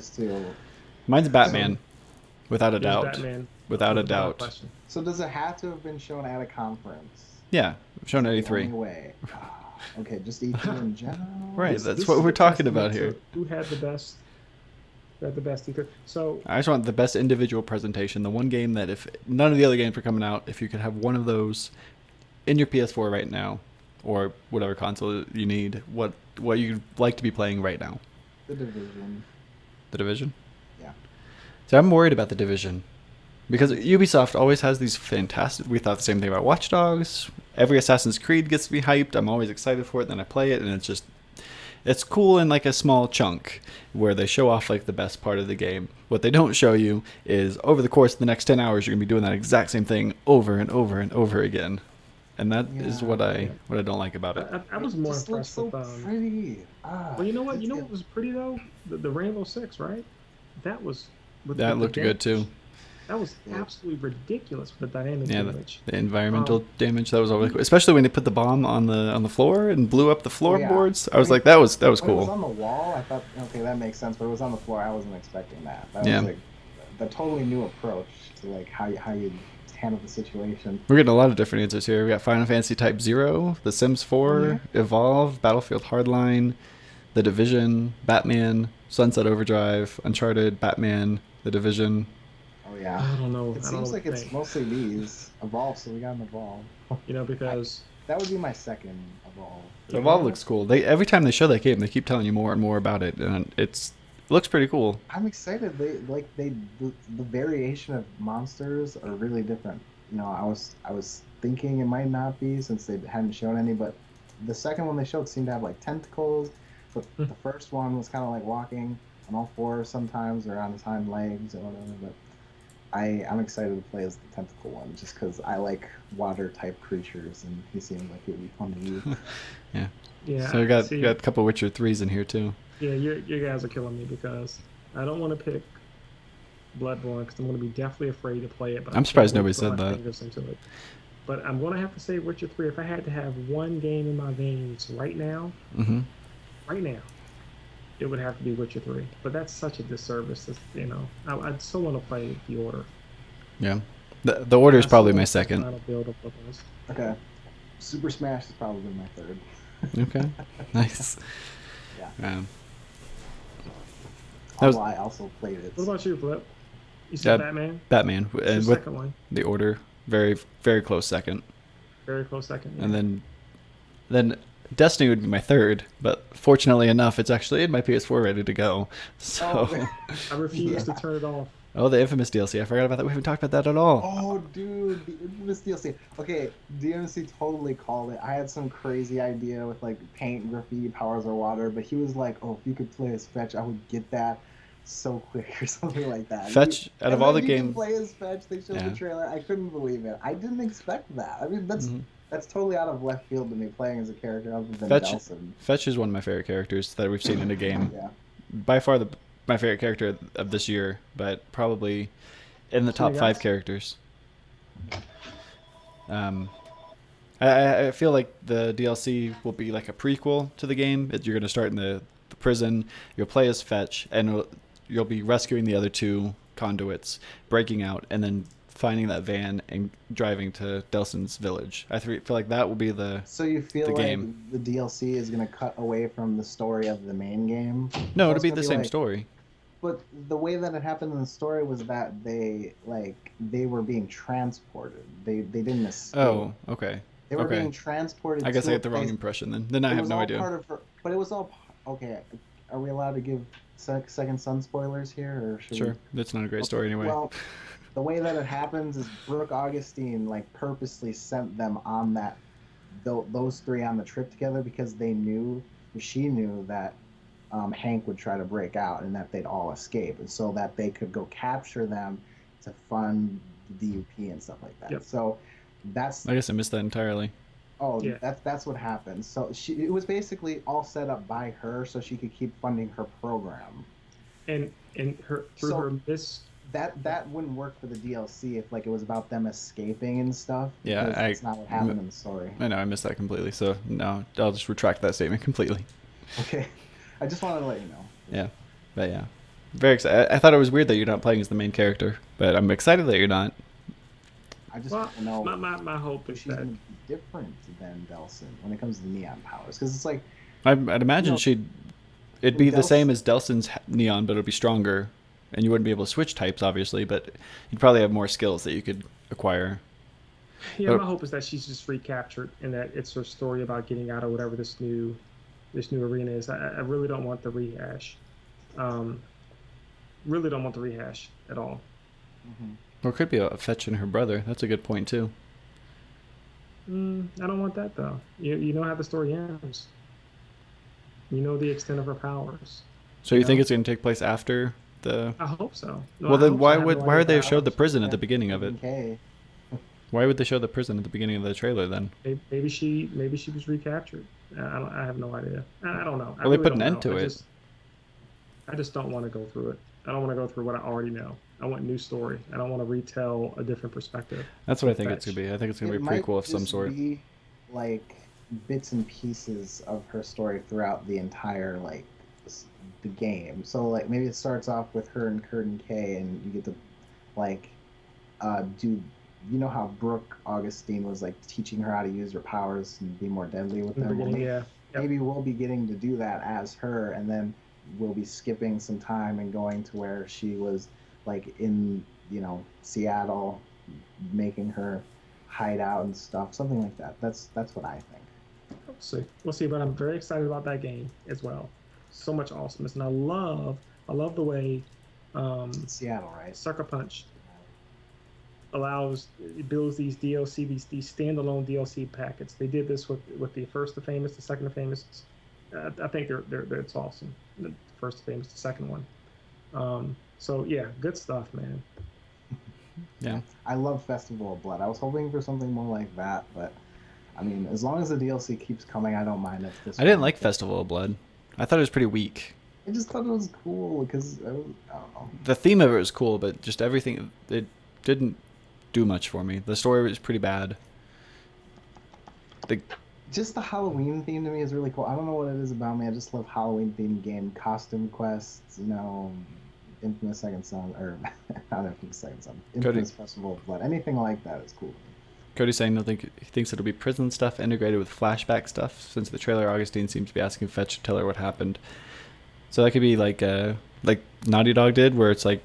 Mine's Batman, without a doubt. Batman. Without a doubt. Question. So does it have to have been shown at a conference? Yeah, shown at E3. Way. Okay, just E3 in general. Right, that's what we're talking about here. Who had the best? The best E3. So I just want the best individual presentation. The one game that if none of the other games are coming out, if you could have one of those in your PS4 right now, or whatever console you need, what you'd like to be playing right now. The Division. The Division? Yeah. So I'm worried about The Division. Because Ubisoft always has these fantastic... We thought the same thing about Watch Dogs. Every Assassin's Creed gets me hyped. I'm always excited for it. Then I play it, and it's just... It's cool in like a small chunk where they show off like the best part of the game. What they don't show you is over the course of the next 10 hours, you're going to be doing that exact same thing over and over and over again. And that is what I don't like about it. I was more impressed so with... pretty. Well, you know what? You know what was pretty, though? The Rainbow Six, right? That was... That looked good, too. That was absolutely ridiculous with the dynamic damage. The environmental damage, that was always cool. Especially when they put the bomb on the floor and blew up the floorboards. I was like, that was cool. It was on the wall. I thought, okay, that makes sense. But it was on the floor. I wasn't expecting that. That was like the totally new approach to like how you handle the situation. We're getting a lot of different answers here. We got Final Fantasy Type 0, The Sims 4, Evolve, Battlefield Hardline, The Division, Batman, Sunset Overdrive, Uncharted, Batman, The Division. Oh yeah. I don't know. It seems like it's mostly these. Evolve, so we got an Evolve. You know, because that would be my second Evolve. Evolve looks cool. Every time they show that game, they keep telling you more and more about it, and it looks pretty cool. I'm excited. The variation of monsters are really different. You know, I was thinking it might not be since they hadn't shown any, but the second one they showed seemed to have like tentacles. But the first one was kind of like walking on all fours sometimes, or on his hind legs or whatever. But I'm excited to play as the tentacle one, just because I like water type creatures, and he seemed like it would be fun to use. Yeah. So we got a couple Witcher 3s in here too. Yeah, you guys are killing me because I don't want to pick Bloodborne because I'm going to be definitely afraid to play it. But I'm surprised nobody said that. But I'm going to have to say Witcher 3. If I had to have one game in my veins right now, it would have to be Witcher 3. But that's such a disservice. You know, I'd still want to play The Order. Yeah. The Order is probably my second. Okay. Super Smash is probably my third. Okay. Nice. Yeah. I also played it. What about you, Flip? You said Batman? Batman. What's and your with second one? The Order, very, very close second. Very close second. Yeah. And then Destiny would be my third, but fortunately enough, it's actually in my PS4 ready to go. So I refuse to turn it off. Oh, the Infamous DLC. I forgot about that. We haven't talked about that at all. Oh, dude, the Infamous DLC. Okay, DMC totally called it. I had some crazy idea with like paint, graffiti, powers, or water, but he was like, "Oh, if you could play as Fetch, I would get that so quick," or something like that. Fetch, out of all the games, play as Fetch. They showed the trailer. I couldn't believe it. I didn't expect that. I mean, that's totally out of left field to me, playing as a character other than Delson. Fetch is one of my favorite characters that we've seen in a game. Yeah. By far my favorite character of this year, but probably in the top 5 characters. I feel like the DLC will be like a prequel to the game. You're going to start in the prison, you'll play as Fetch, and you'll be rescuing the other two conduits, breaking out, and then finding that van and driving to Delson's village. I feel like that will be the So you feel like game. the DLC is gonna cut away from the story of the main game? No, So it'll it's be gonna the be same like, story. but the way that it happened in the story was that they were being transported. They didn't escape. Oh, okay. They were Okay. being transported I guess I to a get the wrong place. impression then. Then I It have was no all idea. part of her, but it was all okay. Are we allowed to give Second Son spoilers here, or should Sure. we? That's not a great Okay. story anyway. Well, the way that it happens is Brooke Augustine like purposely sent them on that those three on the trip together because she knew that Hank would try to break out and that they'd all escape, and so that they could go capture them to fund the DUP and stuff like that. Yep. So that's I guess I missed that entirely. Oh, that's what happened. So it was basically all set up by her so she could keep funding her program. And her through So- her miss. That wouldn't work for the DLC if like it was about them escaping and stuff. Yeah, because that's not what happened in the story. I know I missed that completely. So no, I'll just retract that statement completely. Okay, I just wanted to let you know. Yeah, but yeah, very excited. I thought it was weird that you're not playing as the main character, but I'm excited that you're not. I just Well, want to know my hope if is she's that going to be different than Delson when it comes to neon powers, because it's like I'd imagine You know, it'd be the Dels- same as Delson's neon, but it'll be stronger, and you wouldn't be able to switch types, obviously, but you'd probably have more skills that you could acquire. Yeah, But- my hope is that she's just recaptured and that it's her story about getting out of whatever this new arena is. I really don't want the rehash. Really don't want the rehash at all. Or it could be a fetch and her brother. That's a good point too. I don't want that though. You know how the story ends. You know the extent of her powers. So you Yeah. think it's going to take place after the? I hope so. No, Well, I then hope so. why I have would no why would they idea. have showed the prison at the Yeah, beginning of it? Okay. Why would they show the prison at the beginning of the trailer then? Maybe she was recaptured. I have no idea. I don't know. Well, they put an end to it. I just don't want to go through it. I don't want to go through what I already know. I want new story. I don't want to retell a different perspective. That's what I think Fetch. it's gonna be. I think it's gonna It be a might prequel of some just sort. Be like bits and pieces of her story throughout the entire like the game. So like maybe it starts off with her and Kurt and Kay, and you get to like do you know how Brooke Augustine was like teaching her how to use her powers and be more deadly with In the them? beginning, yeah. Yep. Maybe we'll be getting to do that as her, and then we'll be skipping some time and going to where she was like in Seattle, making her hide out and stuff, something like that. That's what I think. We'll see. But I'm very excited about that game as well. So much awesomeness, and I love the way It's Seattle, right? Sucker Punch it builds these DLC, these standalone DLC packets. They did this with the First to Famous, the Second to Famous. I think it's awesome. The First to Famous, the second one. So yeah, good stuff, man. Yeah. I love Festival of Blood. I was hoping for something more like that, but I mean, as long as the DLC keeps coming, I don't mind if this. I didn't like Festival of Blood. I thought it was pretty weak. I just thought it was cool because I don't know. The theme of it was cool, but just everything, it didn't do much for me. The story was pretty bad. Just the Halloween theme to me is really cool. I don't know what it is about me. I just love Halloween themed game costume quests. Infamous Second Son, or not Infamous Second Son, Infamous Festival of Blood. Anything like that is cool. Cody's saying he thinks it'll be prison stuff integrated with flashback stuff. Since the trailer, Augustine seems to be asking Fetch to tell her what happened. So that could be like Naughty Dog did, where it's like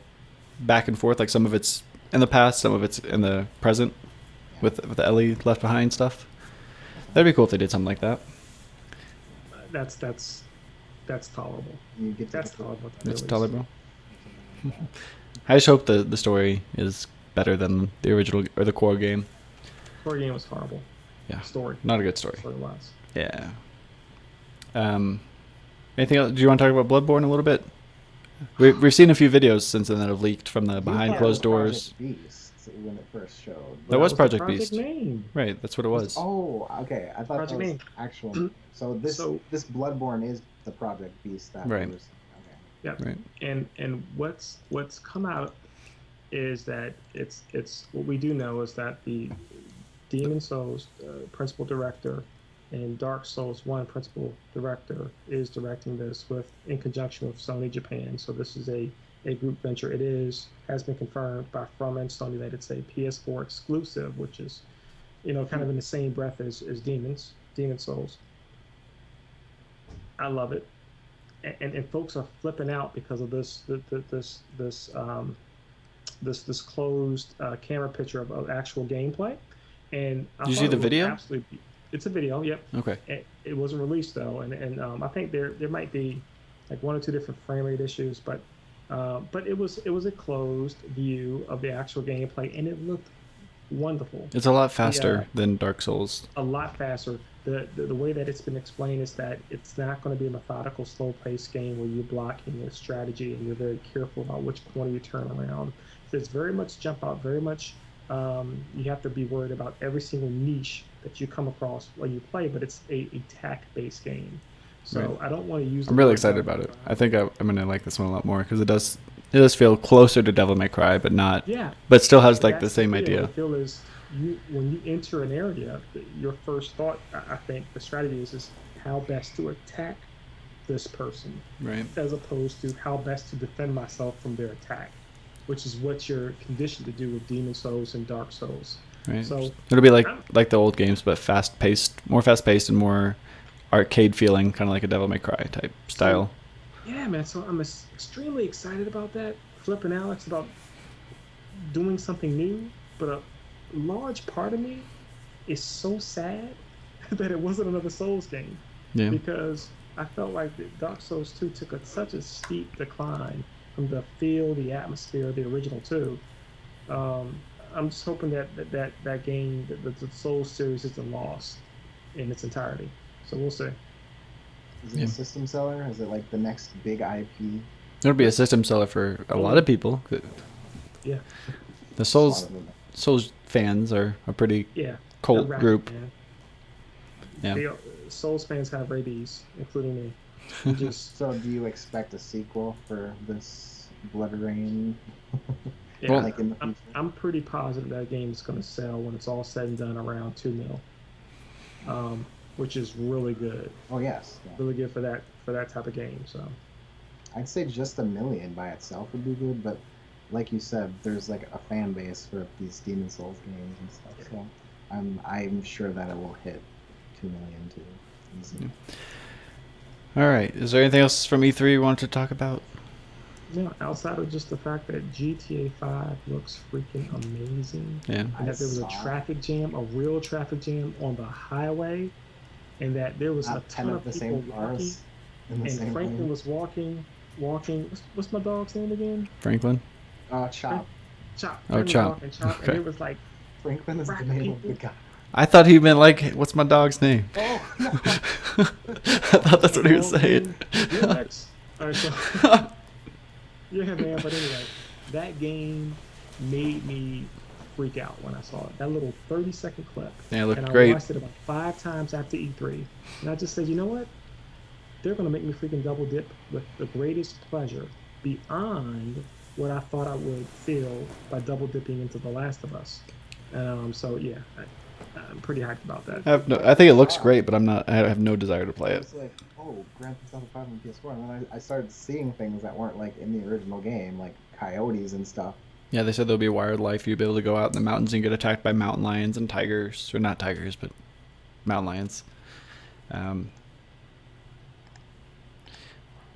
back and forth. Like some of it's in the past, some of it's in the present, with the Ellie left behind stuff. That'd be cool if they did something like that. That's tolerable. You get to That's tolerable. It's tolerable. I just hope the story is better than the original or the core game. Core game was horrible. Yeah, Story. not a good story. Story-wise. Yeah. Anything else? Do you want to talk about Bloodborne a little bit? We've seen a few videos since then that have leaked from the behind closed doors. Project Beast when it first showed. That was the Project Beast. name. Right, that's what it was. Oh, okay. I thought Project that was name. actual. So this Bloodborne is the Project Beast that Right. was. Okay. Yeah. Right. And what's come out is that it's what we do know is that the Demon Souls principal director and Dark Souls 1 principal director is directing this in conjunction with Sony Japan. So this is a a group venture. It has been confirmed by From and Sony that it's a PS4 exclusive, which is, kind of in the same breath as Demon Souls. I love it, and folks are flipping out because of this closed camera picture of actual gameplay. And I Did you thought see it the looked video? absolutely. It's a video, yep. Okay. It wasn't released though, and I think there might be like one or two different frame rate issues, but it was a closed view of the actual gameplay, and it looked wonderful. It's a lot faster than Dark Souls. A lot faster. The way that it's been explained is that it's not going to be a methodical, slow-paced game where you're blocking your strategy and you're very careful about which corner you turn around. So it's very much jump out, very much you have to be worried about every single niche that you come across while you play, but it's a tact-based game. So Right. I don't want to use. I'm really excited about it. I think I'm gonna like this one a lot more because it does feel closer to Devil May Cry, but not. Yeah. But still has like the That's same deal. idea. The feel is when you enter an area, your first thought, I think, the strategy is how best to attack this person, Right. as opposed to how best to defend myself from their attack, which is what you're conditioned to do with Demon Souls and Dark Souls. Right. So It'll be like the old games, but more fast paced and more arcade feeling, kind of like a Devil May Cry type style. Yeah, man. So I'm extremely excited about that. Flipping Alex about doing something new, but a large part of me is so sad that it wasn't another Souls game. Yeah. Because I felt like Dark Souls 2 took such a steep decline from the feel, the atmosphere of the original 2. I'm just hoping that game, the Souls series, isn't lost in its entirety. So we'll see. Is it a system seller? Is it like the next big IP? It'll be a system seller for a lot of people. Yeah. The Souls fans are a pretty cult rabid, group. Man. Yeah. The Souls fans have rabies, including me. Just So do you expect a sequel for this Blood Rain? yeah, Well, like in the future? I'm pretty positive that game is going to sell when it's all said and done around 2 mil, which is really good. Oh yes. Yeah. Really good for that type of game. So I'd say just $1 million by itself would be good, but like you said, there's like a fan base for these Demon Souls games and stuff. So I'm sure that it will hit 2 million too. Easily. All right. Is there anything else from E3 you wanted to talk about? yeah, outside of just the fact that GTA 5 looks freaking amazing, Yeah. and that there was a traffic jam, a real traffic jam on the highway, and that there was Not a 10 ton of the people same walking, cars in the and same Franklin lane. was walking. What's my dog's name again? Franklin. Chop. Chop. Oh, Franklin was Chop. walking, Chop, Okay. and it was like Franklin is the Rack name of people. the guy. I thought he meant like, what's my dog's name? Oh no. I thought that's what he was saying. You're next. All right, so yeah, man. But anyway, that game made me freak out when I saw it. That little 30-second clip. Yeah, it looked and I great. watched it about 5 times after E3, and I just said, you know what? They're gonna make me freaking double dip with the greatest pleasure, beyond what I thought I would feel by double dipping into The Last of Us. So yeah, I'm pretty hyped about that. I think it looks great, but I have no desire to play I it. was like, oh, Grand Theft Auto 5 on PS4, and then I started seeing things that weren't like in the original game, like coyotes and stuff. Yeah, they said there'll be wildlife. You'll be able to go out in the mountains and get attacked by mountain lions and tigers, or not tigers, but mountain lions.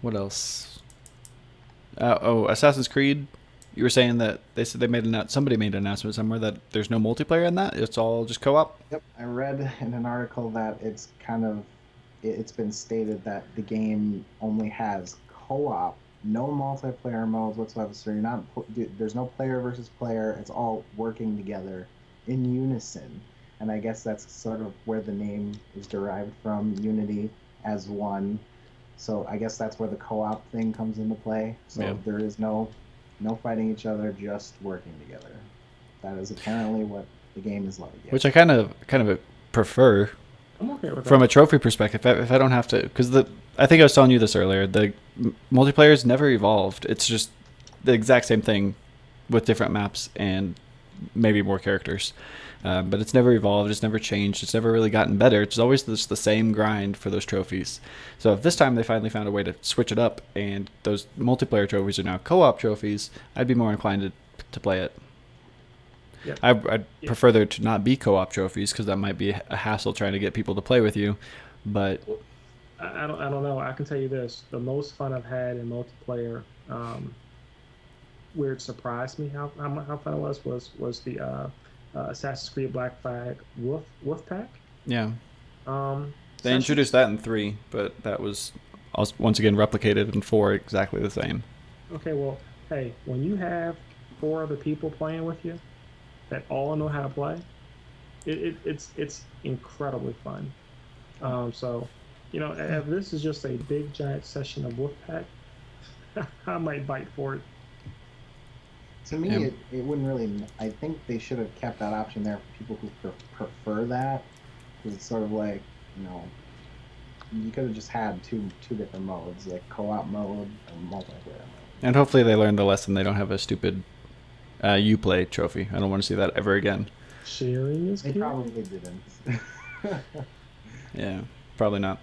What else? Assassin's Creed. You were saying that they said somebody made an announcement somewhere that there's no multiplayer in that. It's all just co-op. Yep, I read in an article that it's been stated that the game only has co-op, no multiplayer modes whatsoever. So there's no player versus player. It's all working together in unison. And I guess that's sort of where the name is derived from, Unity as one. So I guess that's where the co-op thing comes into play. So Yeah. there is no fighting each other, just working together. That is apparently what the game is like. Yes. Which I kind of prefer I'm okay with from that. a trophy perspective. If I don't have to, because I think I was telling you this earlier. The multiplayer's never evolved. It's just the exact same thing with different maps and maybe more characters. But it's never evolved, it's never changed, it's never really gotten better. It's always just the same grind for those trophies. So if this time they finally found a way to switch it up and those multiplayer trophies are now co-op trophies, I'd be more inclined to play it. Yep. I'd prefer there to not be co-op trophies because that might be a hassle trying to get people to play with you. But I don't know. I can tell you this: the most fun I've had in multiplayer, where it surprised me how fun it was the Assassin's Creed Black Flag Wolf Pack. Yeah. They introduced that in 3, but that was once again replicated in 4 exactly the same. Okay, well, hey, when you have 4 other people playing with you that all know how to play, it's incredibly fun. So, if this is just a big giant session of Wolfpack, I might bite for it. To me, it wouldn't really. I think they should have kept that option there for people who prefer that, because it's sort of like, you could have just had two different modes, like co-op mode and multiplayer mode. And hopefully they learned the lesson. They don't have a stupid Uplay trophy. I don't want to see that ever again. Sharing is They key. probably didn't. Yeah, probably not.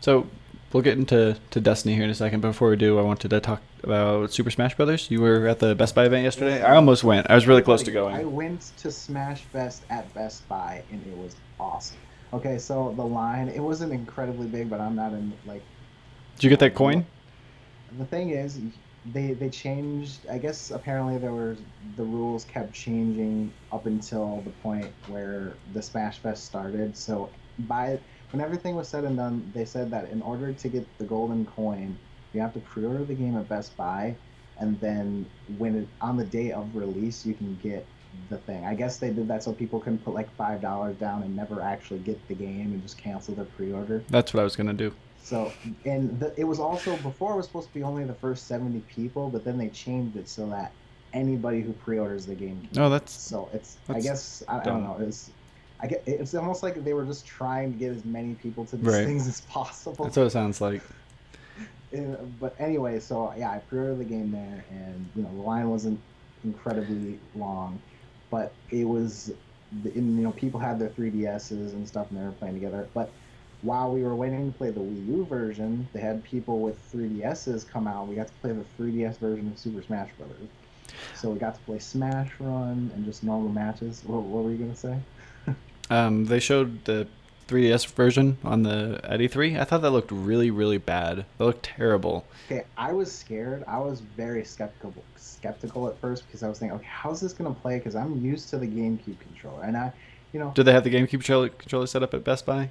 So we'll get into Destiny here in a second. Before we do, I wanted to talk about Super Smash Brothers. You were at the Best Buy event yesterday. I almost went. I was really close to going. I went to Smash Fest at Best Buy, and it was awesome. Okay, so the line, it wasn't incredibly big, but I'm not in, like... Did you get that coin? The thing is, they changed, I guess apparently the rules kept changing up until the point where the Smash Fest started. So when everything was said and done, they said that in order to get the golden coin, you have to pre-order the game at Best Buy, and then on the day of release, you can get the thing. I guess they did that so people couldn't put like $5 down and never actually get the game and just cancel their pre-order. That's what I was gonna do. So, and it was also, before it was supposed to be only the first 70 people, but then they changed it so that anybody who pre-orders the game can. Oh, that's... So it's, that's I guess, I don't know, it's almost like they were just trying to get as many people to these things as possible. That's what it sounds like. But anyway, so yeah, I pre-ordered the game there, and the line wasn't incredibly long, but it was, people had their 3DSs and stuff, and they were playing together. But while we were waiting to play the Wii U version, they had people with 3DSs come out. We got to play the 3DS version of Super Smash Brothers. So we got to play Smash Run and just normal matches. What were you gonna say? They showed the 3DS version at E3. I thought that looked really, really bad. That looked terrible. Okay, I was scared. I was very skeptical at first, because I was thinking, okay, how's this gonna play? Because I'm used to the GameCube controller, and Did they have the GameCube controller set up at Best Buy?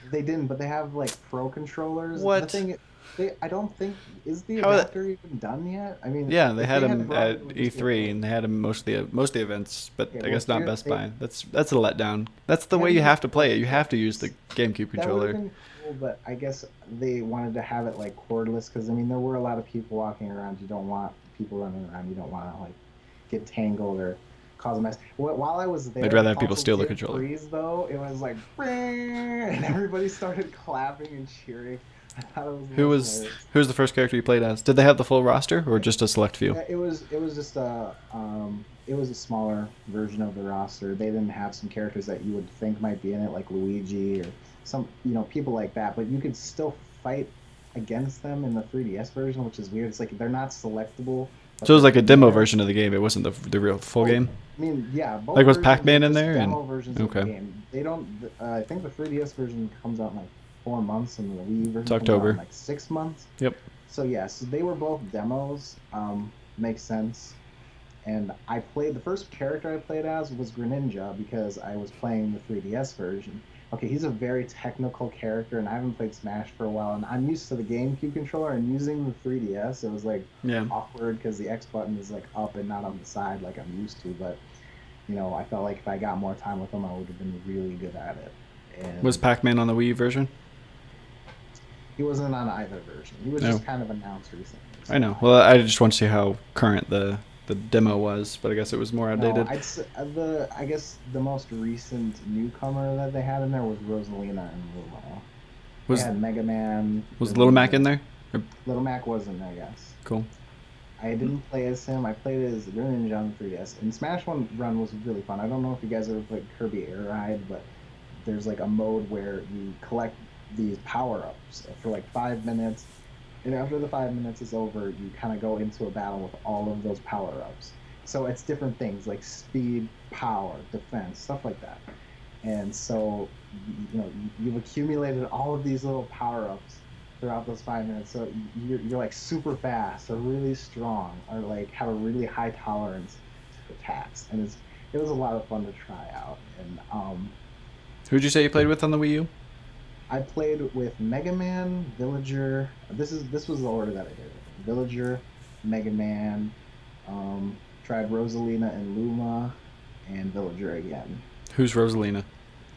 They didn't, but they have like pro controllers. What? The thing, I don't think, is the adapter even done yet? I mean, yeah, they had them at E3, and they had them most of the events, but I guess not Best Buy. That's a letdown. That's the way you have to play it. You have to use the GameCube controller. That would have been cool, but I guess they wanted to have it like cordless, because there were a lot of people walking around. You don't want people running around. You don't want to like get tangled or cause a mess. While I was there, I'd rather have people steal the controller. Freeze, though, it was like, and everybody started clapping and cheering. I thought it was Who was the first character you played as? Did they have the full roster or just a select few? Yeah, it was just it was a smaller version of the roster. They didn't have some characters that you would think might be in it, like Luigi or some people like that, but you could still fight against them in the 3DS version, which is weird. It's like they're not selectable. So it was like a demo version of the game. It wasn't the real full game. I mean, yeah. Like was Pac-Man in there? Demo versions of the game. They don't. I think the 3DS version comes out in like 4 months, and the Wii version it's comes October. out in like 6 months. Yep. So yes, they were both demos. Makes sense. And the first character I played as was Greninja, because I was playing the 3DS version. Okay, he's a very technical character, and I haven't played Smash for a while, and I'm used to the GameCube controller, and using the 3DS, it was like awkward, because the X button is like up and not on the side like I'm used to, but I felt like if I got more time with him, I would have been really good at it. And was Pac-Man on the Wii version? He wasn't on either version. He was just kind of announced recently. So I know. Well, I just want to see how current the demo was, but I guess it was more outdated. No, I guess the most recent newcomer that they had in there was Rosalina and Luma. They had Mega Man. Was Little Mac in there? Little Mac was in there, yes. Cool. I didn't play as him. I played as Greninja on 3DS. And Smash One Run was really fun. I don't know if you guys ever played Kirby Air Ride, but there's like a mode where you collect these power ups for like 5 minutes, and after the 5 minutes is over, you kind of go into a battle with all of those power ups. So it's different things like speed, power, defense, stuff like that. And so you've accumulated all of these little power ups throughout those 5 minutes. So you're like super fast or really strong or like have a really high tolerance to attacks, and it was a lot of fun to try out. And Who'd you say you played with on the Wii U? I played with Mega Man, Villager. This was the order that I did it. Villager, Mega Man, tried Rosalina and Luma, and Villager again. Who's Rosalina?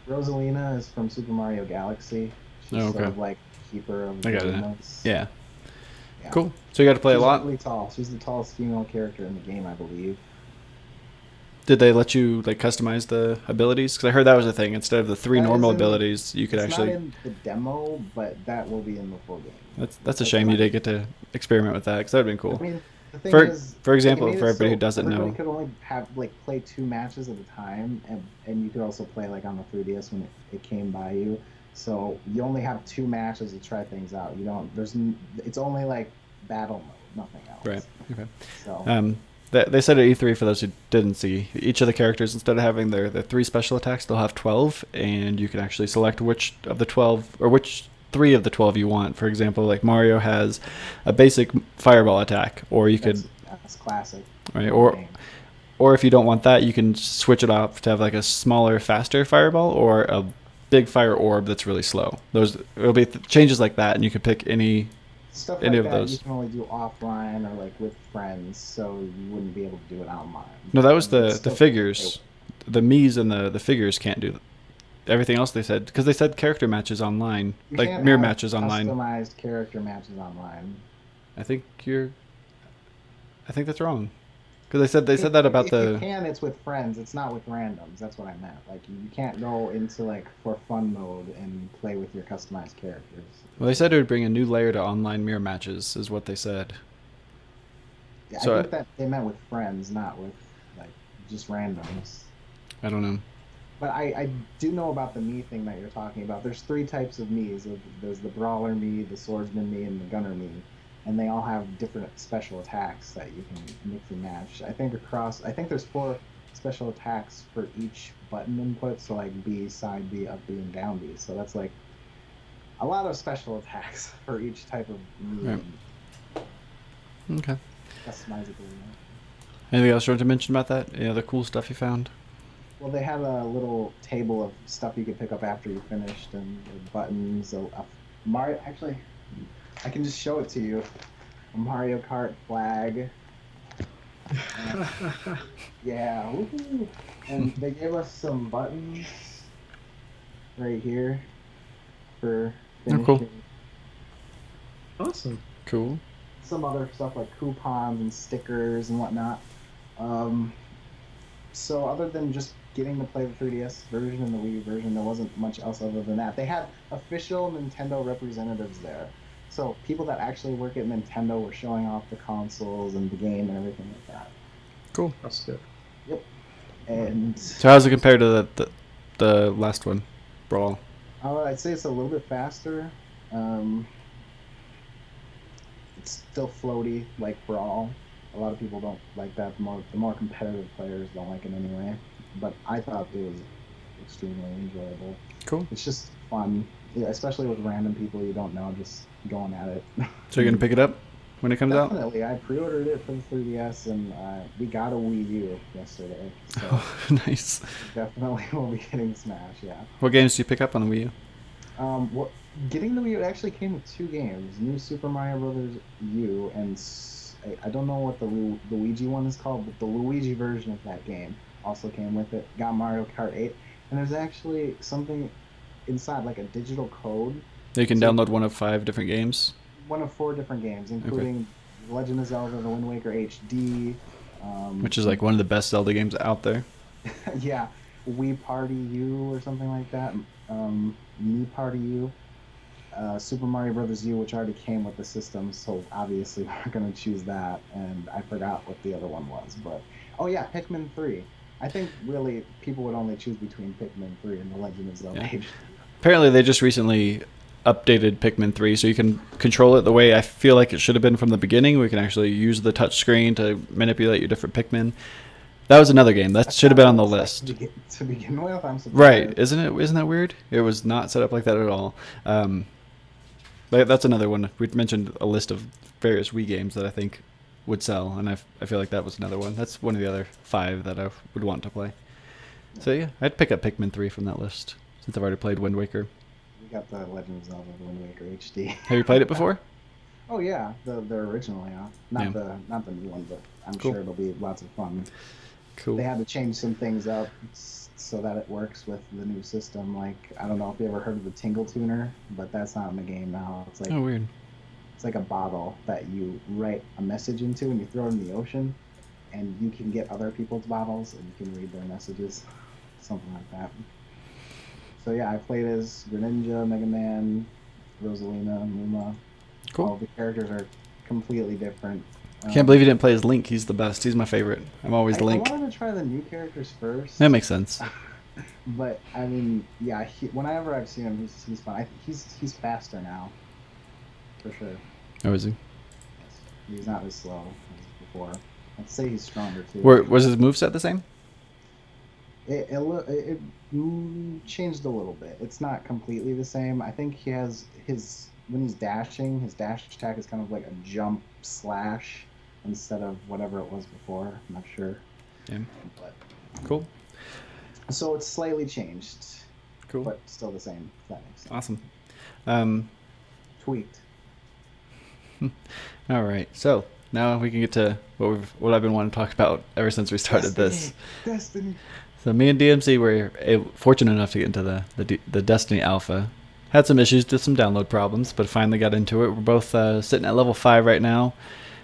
Rosalina is from Super Mario Galaxy. She's sort of like keeper of I the got it. Lumas. Yeah. Yeah. Cool. So you got to play She's a lot? really tall. She's the tallest female character in the game, I believe. Did they let you like customize the abilities? Because I heard that was a thing. Instead of the three That normal is in- abilities, you could It's actually. not in the demo, but that will be in the full game. That's a shame you didn't get to experiment with that, because that would have been I cool. mean, the thing For is, for example, they made for it everybody who so doesn't everybody know, could only have like play 2 matches at a time, and you could also play like on the 3DS when it came by you. So you only have 2 matches to try things out. You don't. It's only like battle mode, nothing else. right? Okay. So They said at E3, for those who didn't see, each of the characters, instead of having their 3 special attacks, they'll have 12, and you can actually select which of the 12 or which 3 of the 12 you want. For example, like Mario has a basic fireball attack, or you could that's classic. right, Game. or if you don't want that, you can switch it off to have like a smaller, faster fireball or a big fire orb that's really slow. It'll be changes like that, and you can pick any Stuff any like of that those. you can only do offline or like with friends, so you wouldn't be able to do it online. No, that was I mean, the it's still- figures. The Mii's and the figures can't do everything else they said, because they said character matches online, You like can't mirror have matches online. customized character matches online. I think I think that's wrong, because they said that about if the. you can, it's with friends. It's not with randoms. That's what I meant. Like you can't go into like for fun mode and play with your customized characters. Well, they said it would bring a new layer to online mirror matches, is what they said. Yeah, So I think that they meant with friends, not with like just randoms. I don't know. But I do know about the Mii thing that you're talking about. There's 3 types of Mii's. There's the Brawler Mii, the Swordsman Mii, and the Gunner Mii. And they all have different special attacks that you can mix and match. I think there's 4 special attacks for each button input. So like B, side B, up B, and down B. So that's like a lot of special attacks for each type of Mii. Right. Okay. Customizable. Anything else you want to mention about that? Any other cool stuff you found? Well, they had a little table of stuff you could pick up after you finished, and buttons. Mario, actually, I can just show it to you. A Mario Kart flag. Yeah, woohoo! And they gave us some buttons right here for finishing. cool. Awesome. Cool. Some other stuff like coupons and stickers and whatnot. So other than just getting to play the 3DS version and the Wii U version, there wasn't much else other than that. They had official Nintendo representatives there. So people that actually work at Nintendo were showing off the consoles and the game and everything like that. Cool. That's good. Yep. And So how's it compared to the last one, Brawl? I'd say it's a little bit faster. It's still floaty like Brawl. A lot of people don't like that. The more competitive players don't like it anyway. But I thought it was extremely enjoyable. Cool. It's just fun, yeah, especially with random people you don't know, just going at it. So you're gonna pick it up when it comes out? Definitely. I pre-ordered it for the 3DS, and we got a Wii U yesterday. So Oh, nice. definitely will be getting Smash, yeah. What games do you pick up on the Wii U? Getting the Wii U actually came with 2 games: New Super Mario Brothers U, and I don't know what the Luigi one is called, but the Luigi version of that game also came with it. Got Mario Kart 8, and there's actually something inside, like a digital code. You can So- download one of 5 different games. One of 4 different games, including Legend of Zelda: The Wind Waker HD, Which is like one of the best Zelda games out there. yeah, Wii Party U or something like that. Me Party U. Super Mario Brothers U, which already came with the system, so obviously we're gonna choose that. And I forgot what the other one was, but oh yeah, Pikmin 3. I think really people would only choose between Pikmin 3 and The Legend of Zelda Yeah. HD. Apparently, they just recently updated Pikmin 3, so you can control it the way I feel like it should have been from the beginning. We can actually use the touch screen to manipulate your different Pikmin. That was another game that That's should have not been on what the it was like list. to begin with. I'm surprised. Right? Isn't it? Isn't that weird? It was not set up like that at all. But that's another one. We mentioned a list of various Wii games that I think would sell, and I feel like that was another one. That's one of the other 5 that I would want to play. So yeah, I'd pick up Pikmin 3 from that list since I've already played Wind Waker. We got the Legend of Zelda Wind Waker HD. Have you played it before? Oh yeah, the original, yeah. Not Yeah. not the new one, but I'm Cool. sure it'll be lots of fun. Cool. They had to change some things up so that it works with the new system. Like I don't know if you ever heard of the Tingle Tuner, but that's not in the game now. It's like Oh, weird. it's like a bottle that you write a message into and you throw it in the ocean, and you can get other people's bottles and you can read their messages, something like that. So yeah, I played as Greninja, Mega Man, Rosalina, Muma. Cool. All the characters are completely different. Can't believe you didn't play as Link. He's the best. He's my favorite. I'm always I Link. wanted to try the new characters first. That makes sense. But I mean, yeah, whenever I've seen him, he's fine. He's faster now, for sure. Oh, is he? He's not as slow as before. I'd say he's stronger too. Was his moveset the same? It changed a little bit. It's not completely the same. I think he has when he's dashing, his dash attack is kind of like a jump slash instead of whatever it was before. I'm not sure. Yeah. But Cool. so it's slightly changed, Cool. but still the same. If that makes sense. Awesome. Tweaked. All right. So now we can get to what I've been wanting to talk about ever since we started this. Destiny. So me and DMC were fortunate enough to get into the Destiny Alpha. Had some issues, did some download problems, but finally got into it. We're both sitting at level 5 right now.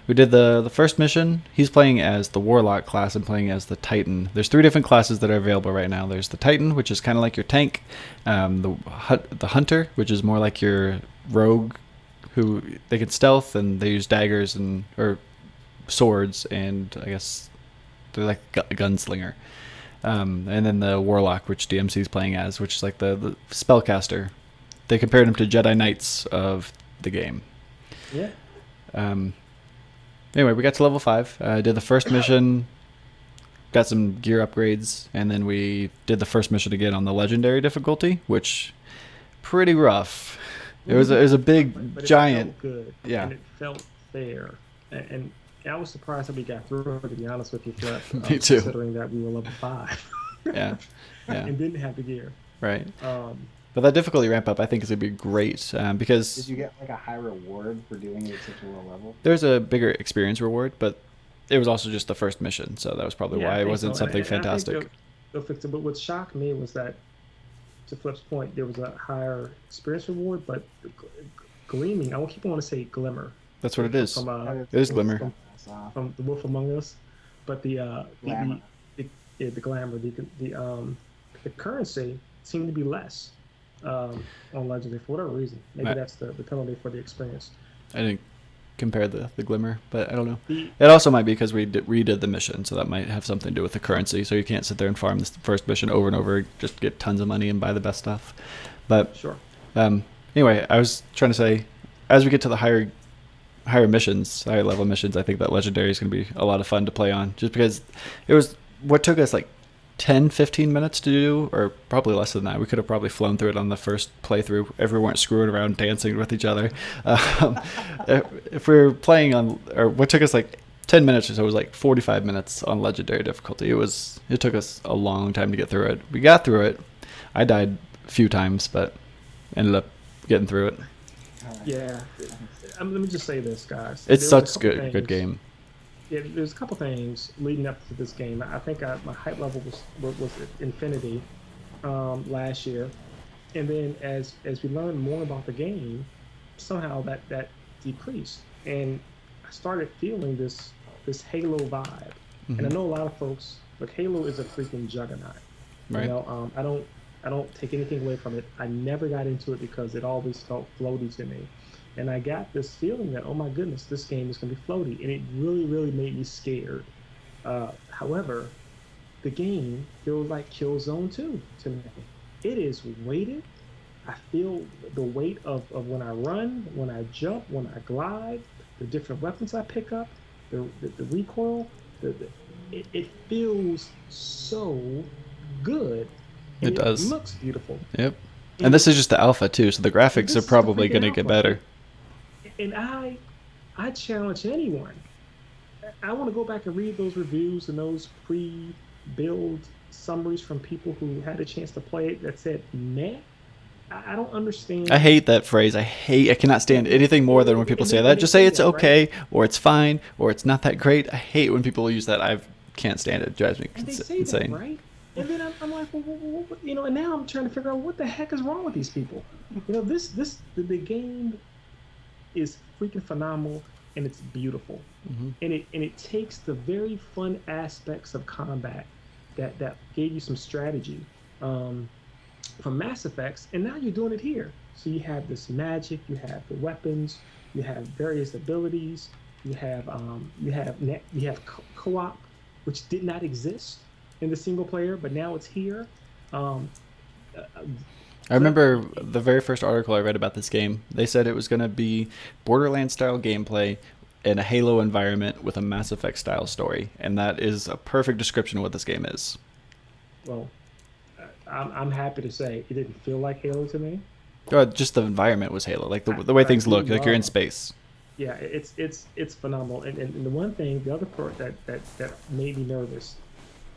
We did the first mission. He's playing as the Warlock class. I'm playing as the Titan. There's 3 different classes that are available right now. There's the Titan, which is kind of like your tank. The Hunter, which is more like your rogue, who they can stealth and they use daggers or swords, and I guess they're like a gunslinger. And then the Warlock, which DMC is playing as, which is like the spellcaster. They compared him to Jedi Knights of the game. Yeah. Anyway, we got to level 5. Did the first mission, got some gear upgrades, and then we did the first mission again on the legendary difficulty, which pretty rough. It was a big but giant. It felt good. Yeah. And it felt fair. And I was surprised that we got through it, to be honest with you, Flip. Me too. Considering that we were level 5. Yeah. And didn't have the gear. Right. But that difficulty ramp up, I think, is going to be great because Did you get like a high reward for doing it at such a low level? there's a bigger experience reward, but it was also just the first mission, so that was probably Yeah, I why it think wasn't so. something And I think fantastic. they'll fix it. But what shocked me was that, to Flip's point, there was a higher experience reward, but gleaming. I keep wanting to say glimmer. That's what it is. From, It is Glimmer. from The Wolf Among Us, but Glamour. the glamour, the currency seemed to be less on Legendary for whatever reason. Maybe that's the penalty for the experience. I didn't compare the Glimmer, but I don't know. The- It also might be because we redid the mission, so that might have something to do with the currency. So you can't sit there and farm this first mission over and over, just get tons of money and buy the best stuff. But Sure. anyway, I was trying to say, as we get to the higher missions, higher level missions, I think that Legendary is going to be a lot of fun to play on, just because it was what took us like 10-15 minutes to do, or probably less than that. We could have probably flown through it on the first playthrough if we weren't screwing around dancing with each other. If we were playing on, or what took us like 10 minutes or so was like 45 minutes on Legendary difficulty. It took us a long time to get through it. We got through it. I died a few times, but ended up getting through it. Yeah. Let me just say this, guys. It's There was a such couple good things- game. Yeah, there's a couple things leading up to this game. I think my hype level was infinity last year, and then as we learned more about the game, somehow that decreased, and I started feeling this Halo vibe. And I know a lot of folks, look, Halo is a freaking juggernaut. Right. You know, I I don't take anything away from it. I never got into it because it always felt floaty to me. And I got this feeling that, oh my goodness, this game is going to be floaty. And it really, really made me scared. However, the game feels like Killzone 2 to me. It is weighted. I feel the weight of when I run, when I jump, when I glide, the different weapons I pick up, the recoil. It feels so good. It And it does. looks beautiful. Yep. And this is just the alpha too, so the graphics are probably going to get better. And I challenge anyone. I want to go back and read those reviews and those pre-build summaries from people who had a chance to play it that said, "Meh." I don't understand. I hate that phrase. I cannot stand anything more than when people say that. Just say it's okay, or it's fine, or it's not that great. I hate when people use that. I can't stand it. It drives me and they say insane. That, right? And then I'm like, well, and now I'm trying to figure out what the heck is wrong with these people. The game is freaking phenomenal, and it's beautiful, and it takes the very fun aspects of combat that gave you some strategy from Mass Effects, and now you're doing it here. So you have this magic, you have the weapons, you have various abilities, you have co-op, which did not exist in the single player, but now it's here. I remember the very first article I read about this game. They said it was going to be Borderlands-style gameplay in a Halo environment with a Mass Effect-style story, and that is a perfect description of what this game is. Well, I'm happy to say it didn't feel like Halo to me. Just the environment was Halo, like the way things look, like you're in space. Yeah, it's phenomenal. And the one thing, the other part that made me nervous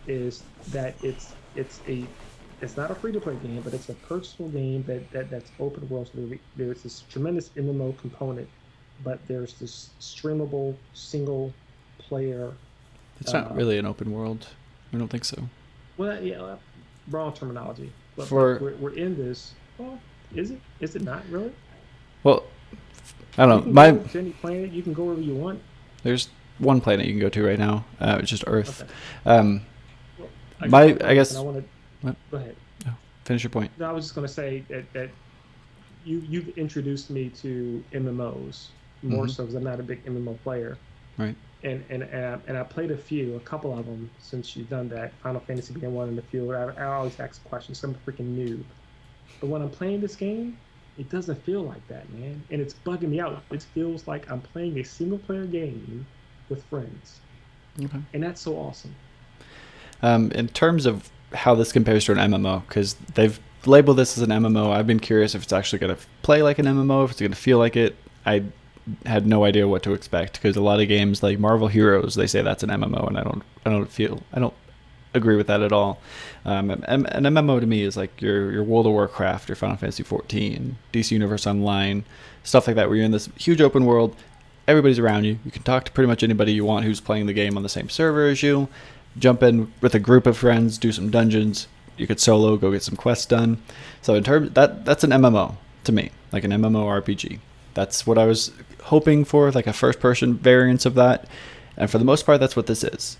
is that it's not a free-to-play game, but it's a personal game that's open world. So there's this tremendous MMO component, but there's this streamable single-player. It's not really an open world. I don't think so. Well, yeah, wrong terminology. But we're in this. Well, is it? Is it not really? Well, I don't know. You can go to any planet. You can go wherever you want. There's one planet you can go to right now. It's just Earth. Okay. I guess. What? Go ahead. Oh, finish your point. No, I was just going to say that you've introduced me to MMOs more so because I'm not a big MMO player. Right. And I played a couple of them since you've done that. Final Fantasy being one in the field. I always ask questions. I'm a freaking noob. But when I'm playing this game, it doesn't feel like that, man. And it's bugging me out. It feels like I'm playing a single-player game with friends. Okay. And that's so awesome. In terms of how this compares to an MMO, because they've labeled this as an MMO, I've been curious if it's actually going to play like an MMO, if it's going to feel like it. I had no idea what to expect, because a lot of games like Marvel Heroes, they say that's an MMO, and I don't agree with that at all. An MMO to me is like your World of Warcraft, your Final Fantasy 14, DC Universe Online, stuff like that, where you're in this huge open world, everybody's around you, you can talk to pretty much anybody you want who's playing the game on the same server as you, jump in with a group of friends, do some dungeons, you could solo, go get some quests done. So in terms that's an MMO to me, like an MMORPG. That's what I was hoping for, like a first-person variance of that. And for the most part, that's what this is.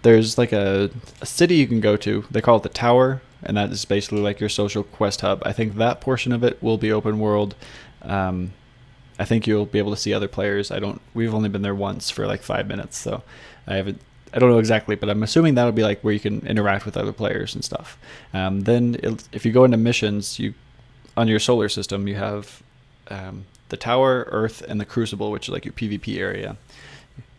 There's like a city you can go to. They call it the Tower, and that is basically like your social quest hub. I think that portion of it will be open world. I think you'll be able to see other players. We've only been there once for like 5 minutes, so I don't know exactly, but I'm assuming that'll be like where you can interact with other players and stuff. Then if you go into missions, on your solar system, you have the Tower, Earth, and the Crucible, which is like your PvP area.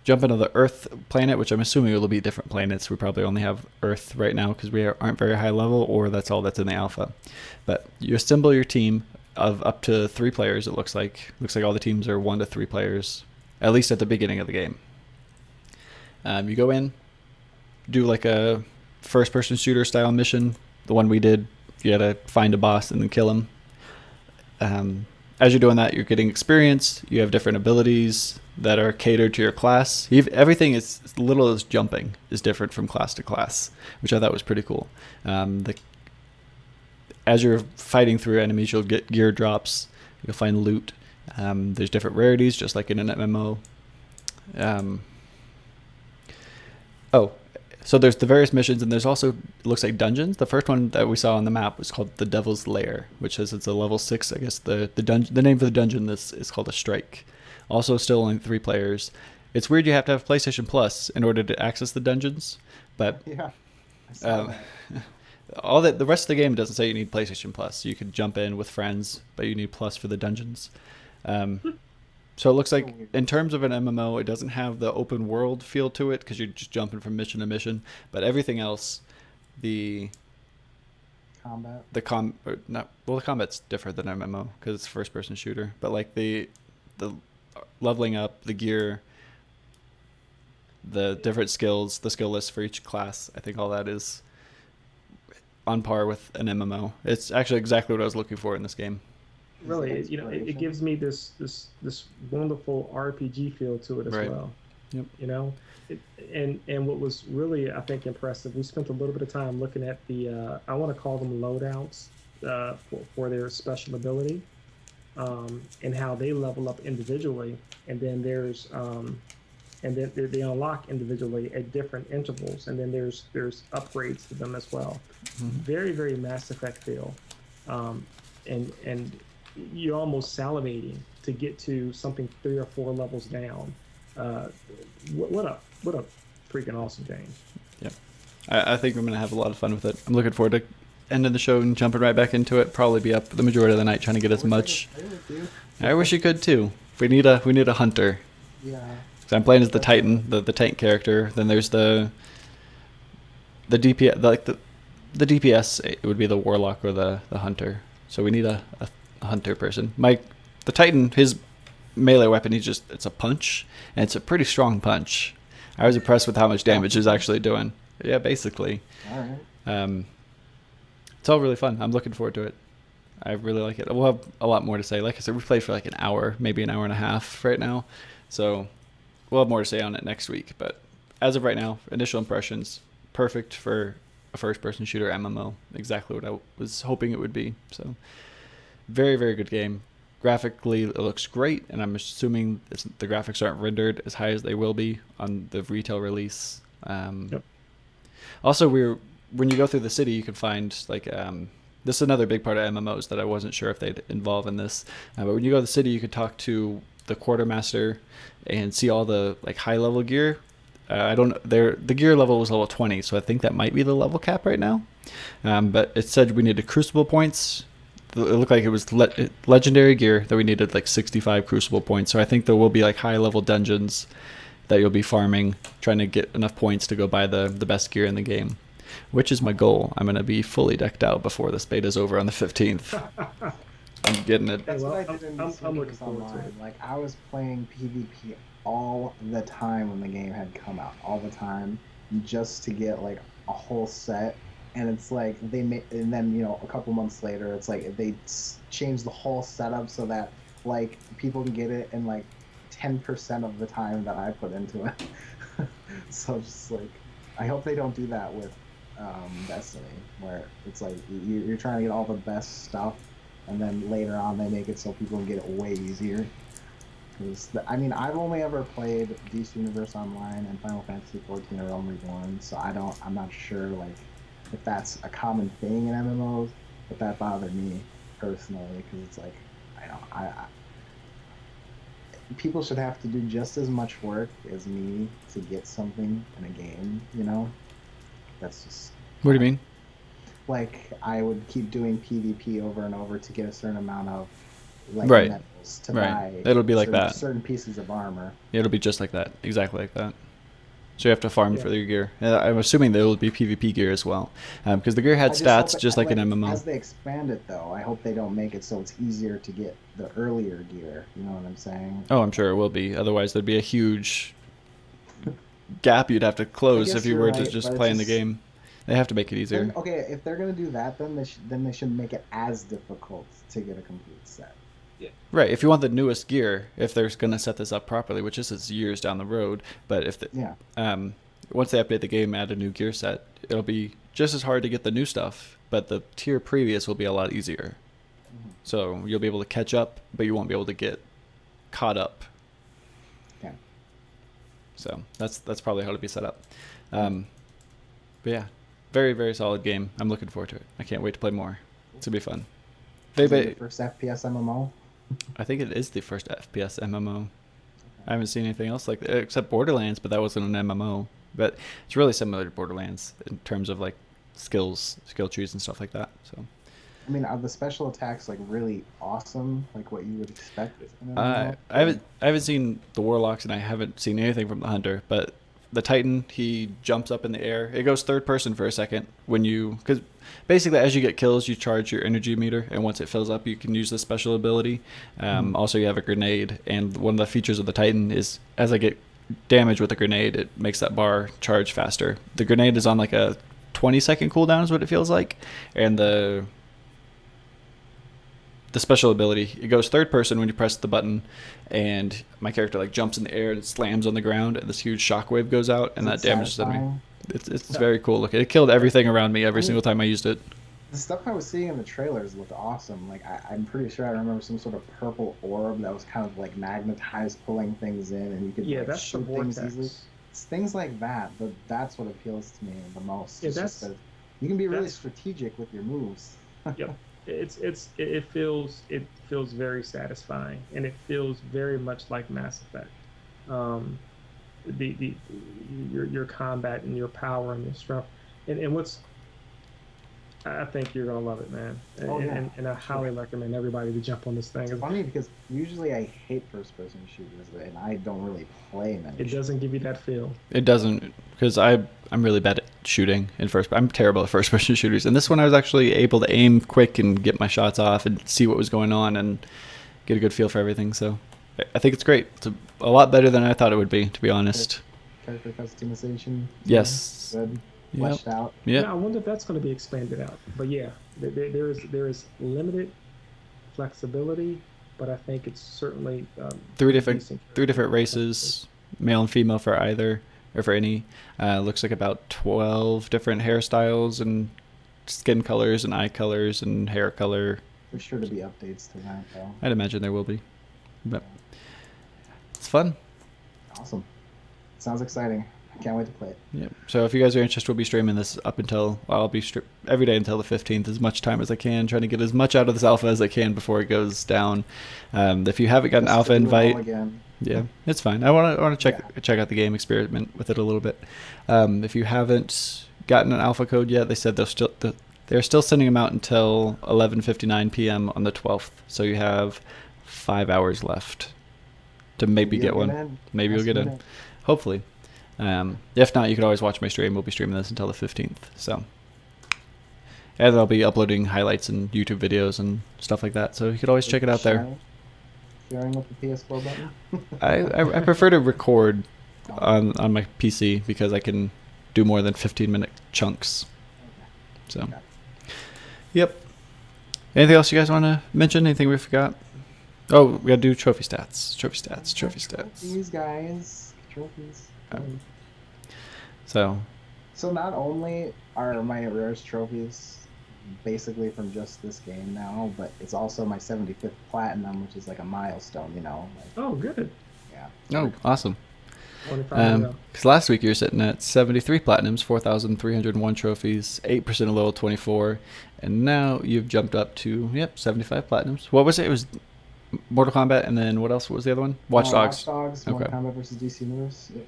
Jump into the Earth planet, which I'm assuming will be different planets. We probably only have Earth right now because we aren't very high level, or that's all that's in the alpha. But you assemble your team of up to 3 players, it looks like. Looks like all the teams are 1 to 3 players, at least at the beginning of the game. You go in, do like a first-person shooter style mission. The one we did, you gotta find a boss and then kill him. As you're doing that, you're getting experience. You have different abilities that are catered to your class. Everything is, as little as jumping, is different from class to class, which I thought was pretty cool. As you're fighting through enemies, you'll get gear drops. You'll find loot. There's different rarities, just like in an MMO. So there's the various missions, and there's also, it looks like, dungeons. The first one that we saw on the map was called the Devil's Lair, which is, it's a level 6. I guess the name for the dungeon this is called a strike. Also, still only 3 players. It's weird you have to have PlayStation Plus in order to access the dungeons, but Yeah. I saw that. all that the rest of the game doesn't say you need PlayStation Plus. You could jump in with friends, but you need Plus for the dungeons. So it looks like, in terms of an MMO, it doesn't have the open world feel to it because you're just jumping from mission to mission. But everything else, the Combat. the combat's different than MMO because it's a first person shooter. But like the leveling up, the gear, the different skills, the skill list for each class, I think all that is on par with an MMO. It's actually exactly what I was looking for in this game. Really, it gives me this wonderful RPG feel to it as Right. well. Yep. And what was really, I think, impressive, we spent a little bit of time looking at the I want to call them loadouts for their special ability, and how they level up individually, and then there's and then they unlock individually at different intervals, and then there's upgrades to them as well. Mm-hmm. Very, very Mass Effect feel, and you're almost salivating to get to something 3 or 4 levels down. What a freaking awesome game! Yeah, I think I'm gonna have a lot of fun with it. I'm looking forward to ending the show and jumping right back into it. Probably be up the majority of the night trying to get as much. I wish you could too. We need a hunter. Yeah. So I'm playing as the Titan, the tank character. Then there's the DPS, the DPS. It would be the Warlock or the Hunter. So we need a Hunter person. The Titan, his melee weapon, it's a punch, and it's a pretty strong punch. I was impressed with how much damage he's actually doing. Yeah, basically. All right. It's all really fun. I'm looking forward to it. I really like it. We'll have a lot more to say. Like I said, we played for like an hour, maybe an hour and a half right now. So we'll have more to say on it next week. But as of right now, initial impressions, perfect for a first-person shooter MMO. Exactly what I was hoping it would be. So very, very good game. Graphically, it looks great, and I'm assuming the graphics aren't rendered as high as they will be on the retail release. Yep. Also, when you go through the city, you can find like this is another big part of MMOs that I wasn't sure if they'd involve in this. But when you go to the city, you can talk to the quartermaster and see all the like high level gear. The gear level was level 20, so I think that might be the level cap right now. But it said we needed crucible points. It looked like it was legendary gear that we needed like 65 crucible points. So I think there will be like high level dungeons that you'll be farming, trying to get enough points to go buy the best gear in the game, which is my goal. I'm going to be fully decked out before this beta is over on the 15th. I'm getting it. That's Well, what I did in I'm looking Impresions forward to online. it. Like, I was playing PvP all the time when the game had come out, all the time, just to get like a whole set. And it's like and then a couple months later, it's like they changed the whole setup so that like people can get it in like 10% of the time that I put into it. So just like, I hope they don't do that with Destiny, where it's like you're trying to get all the best stuff, and then later on they make it so people can get it way easier. Because I've only ever played DC Universe Online and Final Fantasy 14 or Realm Reborn, so I'm not sure like if that's a common thing in MMOs, but that bothered me personally because it's like people should have to do just as much work as me to get something in a game, That's just... What do you mean? Like, I would keep doing PvP over and over to get a certain amount of, like, Right. medals to Right. buy It'll be like that. certain pieces of armor. It'll be just like that. Exactly like that. So you have to farm Yeah. for your gear. I'm assuming there will be PvP gear as well. Because the gear had I just stats hope just like an MMO. As they expand it, though, I hope they don't make it so it's easier to get the earlier gear. You know what I'm saying? Oh, I'm sure it will be. Otherwise, there'd be a huge gap you'd have to close guess if you you're were right, to but just it's play in the just- game. They have to make it easier. Then, okay, if they're gonna do that, then they should make it as difficult to get a complete set. Right. If you want the newest gear, if they're going to set this up properly, which is years down the road, but if Yeah. once they update the game, add a new gear set, it'll be just as hard to get the new stuff, but the tier previous will be a lot easier. Mhm. So you'll be able to catch up, but you won't be able to get caught up. Okay. So that's probably how it'll be set up. But yeah, very, very solid game. I'm looking forward to it. I can't wait to play more. It's going to be fun. Is it your first FPS MMO? I think it is the first FPS MMO. I haven't seen anything else like that, except Borderlands, but that wasn't an MMO. But it's really similar to Borderlands in terms of like skill trees and stuff like that. So, I mean, are the special attacks like really awesome, like what you would expect? I haven't seen the Warlocks, and I haven't seen anything from the Hunter. But the Titan, he jumps up in the air. It goes third person for a second because basically as you get kills, you charge your energy meter, and once it fills up, you can use the special ability. Also, you have a grenade, and one of the features of the Titan is as I get damage with a grenade, it makes that bar charge faster. The grenade is on like a 20-second cooldown is what it feels like, and the special ability, it goes third person when you press the button, and my character like jumps in the air and slams on the ground, and this huge shockwave goes out, and that damages me. It's very cool looking. It killed everything around me every single time I used it. The stuff I was seeing in the trailers looked awesome. Like I'm pretty sure I remember some sort of purple orb that was kind of like magnetized, pulling things in, and you could that's shoot things easily. It's things like that, but that's what appeals to me the most. Yeah, you can be really strategic with your moves. Yep. It feels very satisfying, and it feels very much like Mass Effect. Your combat and your power and your strength, and what's I think you're gonna love it, man. And I highly recommend everybody to jump on this thing. It's funny because usually I hate first-person shooters, and I don't really play many. It doesn't give you that feel. It doesn't, because I'm really bad at shooting in first. I'm terrible at first-person shooters, and this one I was actually able to aim quick and get my shots off and see what was going on and get a good feel for everything. So I think it's great. It's a lot better than I thought it would be, to be honest. Character customization. Yes. Good. Fleshed out. Yeah. I wonder if that's going to be expanded out. But yeah, there is limited flexibility, but I think it's certainly three different races, male and female for either or for any. Looks like about 12 different hairstyles and skin colors and eye colors and hair color. There's sure to be updates to that, though. I'd imagine there will be, but it's fun. Awesome. Sounds exciting. I can't wait to play it. Yep. So if you guys are interested, we'll be streaming this up until I'll be every day until the 15th, as much time as I can, trying to get as much out of this alpha as I can before it goes down. If you haven't got an alpha invite, yeah, it's fine. I want to check out the game, experiment with it a little bit. If you haven't gotten an alpha code yet, they said they're still sending them out until 11:59 p.m. on the 12th. So you have 5 hours left to maybe get one. Maybe you'll get in. Hopefully. If not, you could always watch my stream. We'll be streaming this until the 15th. So, and I'll be uploading highlights and YouTube videos and stuff like that. So you could always check it out there. Sharing with the PS4 button. I prefer to record on my PC because I can do more than 15-minute chunks. So, yep. Anything else you guys want to mention? Anything we forgot? Oh, we got to do trophy stats. Trophies, guys. Trophies. So not only are my rarest trophies basically from just this game now, but it's also my 75th platinum, which is like a milestone, Oh, good. Yeah. Oh, awesome. Because last week you were sitting at 73 platinums, 4,301 trophies, 8% of level 24, and now you've jumped up to 75 platinums. What was it? It was Mortal Kombat, and then what else? What was the other one? Watch Dogs. Mortal Kombat versus DC Universe. Yep.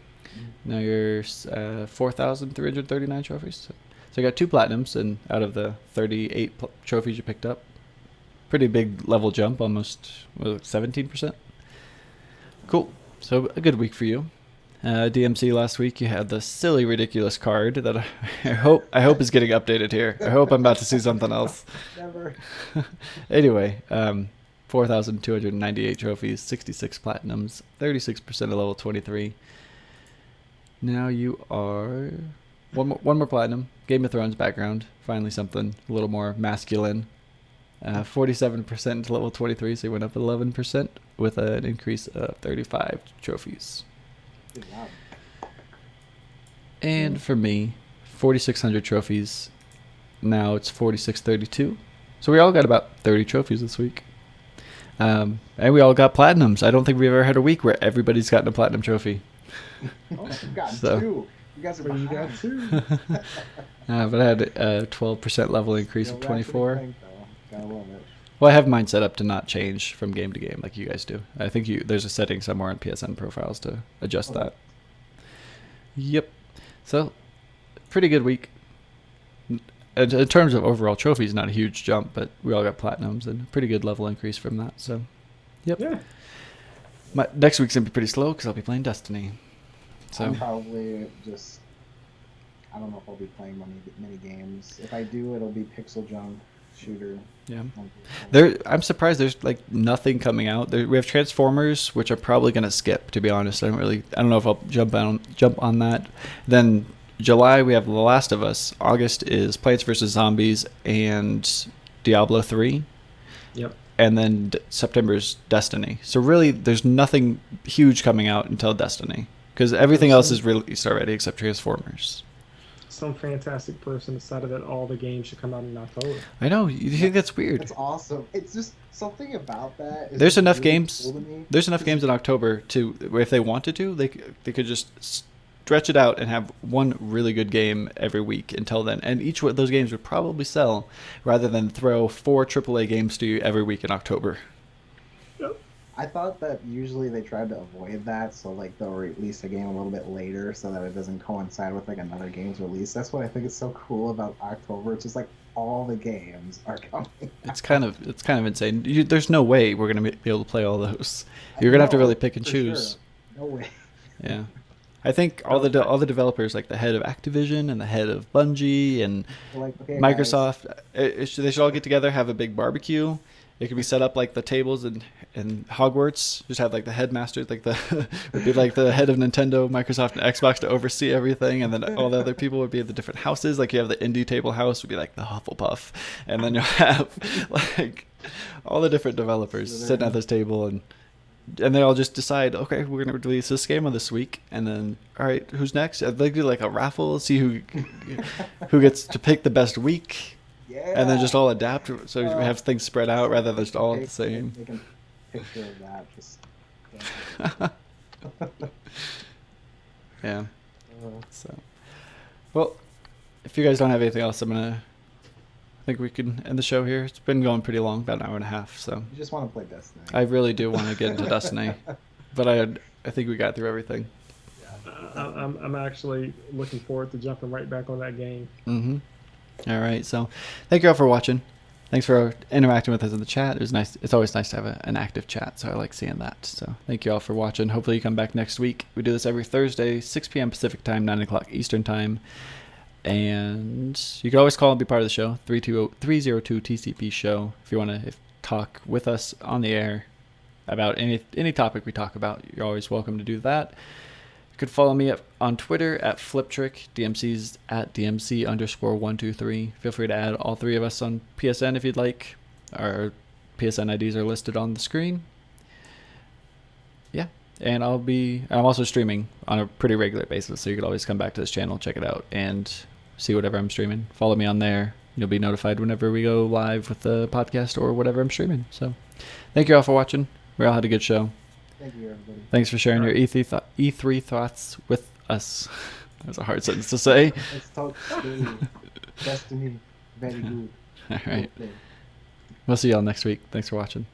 Now you're 4,339 trophies. So you got 2 platinums, and out of the 38 trophies you picked up, pretty big level jump, almost 17%. Cool. So a good week for you. DMC last week you had the silly, ridiculous card that I hope is getting updated here. I hope I'm about to see something else. Never. Anyway, 4,298 trophies, 66 platinums, 36% of level 23. Now you are one more platinum. Game of Thrones background. Finally something a little more masculine. 47% to level 23, so you went up 11% with an increase of 35 trophies. Good job. And for me, 4,600 trophies. Now it's 4,632. So we all got about 30 trophies this week. And we all got platinums. I don't think we've ever had a week where everybody's gotten a platinum trophy. Oh, you've gotten 2. You guys are But you behind. got two. But I had a 12% level increase Still of Ratchet and 24. Clank, though. Gotta love it. Well, I have mine set up to not change from game to game like you guys do. I think there's a setting somewhere in PSN profiles to adjust Okay. that. Yep. So, pretty good week. In terms of overall trophies, not a huge jump, but we all got platinums and a pretty good level increase from that. So, yep. Yeah. Next week's going to be pretty slow because I'll be playing Destiny. So, I'm probably just. I don't know if I'll be playing many games. If I do, it'll be pixel junk shooter. yeah. I'm surprised there's like nothing coming out. We have Transformers, which I'm probably gonna skip. To be honest, I don't know if I'll jump on that. Then July we have The Last of Us. August is Plants vs Zombies and Diablo 3. Yep. And then September's Destiny. So really, there's nothing huge coming out until Destiny because everything else is released already except Transformers. Some fantastic person decided that all the games should come out in October. I know. You think that's weird? That's awesome. It's just something about that. There's enough really games. Cool to me. There's enough games in October to, if they wanted to, they could just stretch it out and have one really good game every week until then. And each of those games would probably sell rather than throw 4 AAA games to you every week in October. I thought that usually they tried to avoid that, so like they'll release a game a little bit later so that it doesn't coincide with like another game's release. That's what I think is so cool about October. It's just like all the games are coming. It's kind of insane. There's no way we're gonna be able to play all those. You're gonna have to really pick and choose. Sure. No way. Yeah, I think all the developers, like the head of Activision and the head of Bungie and Like, okay, Microsoft, they should all get together, have a big barbecue. It could be set up like the tables in Hogwarts. Just have like the headmasters, like would be like the head of Nintendo, Microsoft, and Xbox to oversee everything, and then all the other people would be at the different houses. Like you have the indie table house would be like the Hufflepuff, and then you'll have like all the different developers sitting at this table, and they all just decide, okay, we're gonna release this game on this week, and then all right, who's next? They do like a raffle, see who gets to pick the best week. Yeah. And then just all adapt, so we have things spread out rather than just all the same. Make a picture of that. Just. Yeah. So, well, if you guys don't have anything else, I think we can end the show here. It's been going pretty long, about an hour and a half. So You just want to play Destiny. I really do want to get into Destiny, but I think we got through everything. I'm actually looking forward to jumping right back on that game. Mm-hmm. All right, so thank you all for watching. Thanks for interacting with us in the chat. It was nice. It's always nice to have an active chat, so I like seeing that. So thank you all for watching. Hopefully you come back next week. We do this every Thursday, 6 p.m. Pacific time, 9 o'clock Eastern time. And you can always call and be part of the show, 302-TCP show. If you want to talk with us on the air about any topic we talk about, you're always welcome to do that. You could follow me on Twitter at Fliptriq, DMC's at DMC_123. Feel free to add all 3 of us on PSN if you'd like. Our PSN IDs are listed on the screen. Yeah, and I'm also streaming on a pretty regular basis, so you could always come back to this channel, check it out, and see whatever I'm streaming. Follow me on there. You'll be notified whenever we go live with the podcast or whatever I'm streaming. So thank you all for watching. We all had a good show. Thank you, everybody. Thanks for sharing your E3 thoughts with us. That's a hard sentence to say. Let's talk Destiny. Very good. All right. We'll see y'all next week. Thanks for watching.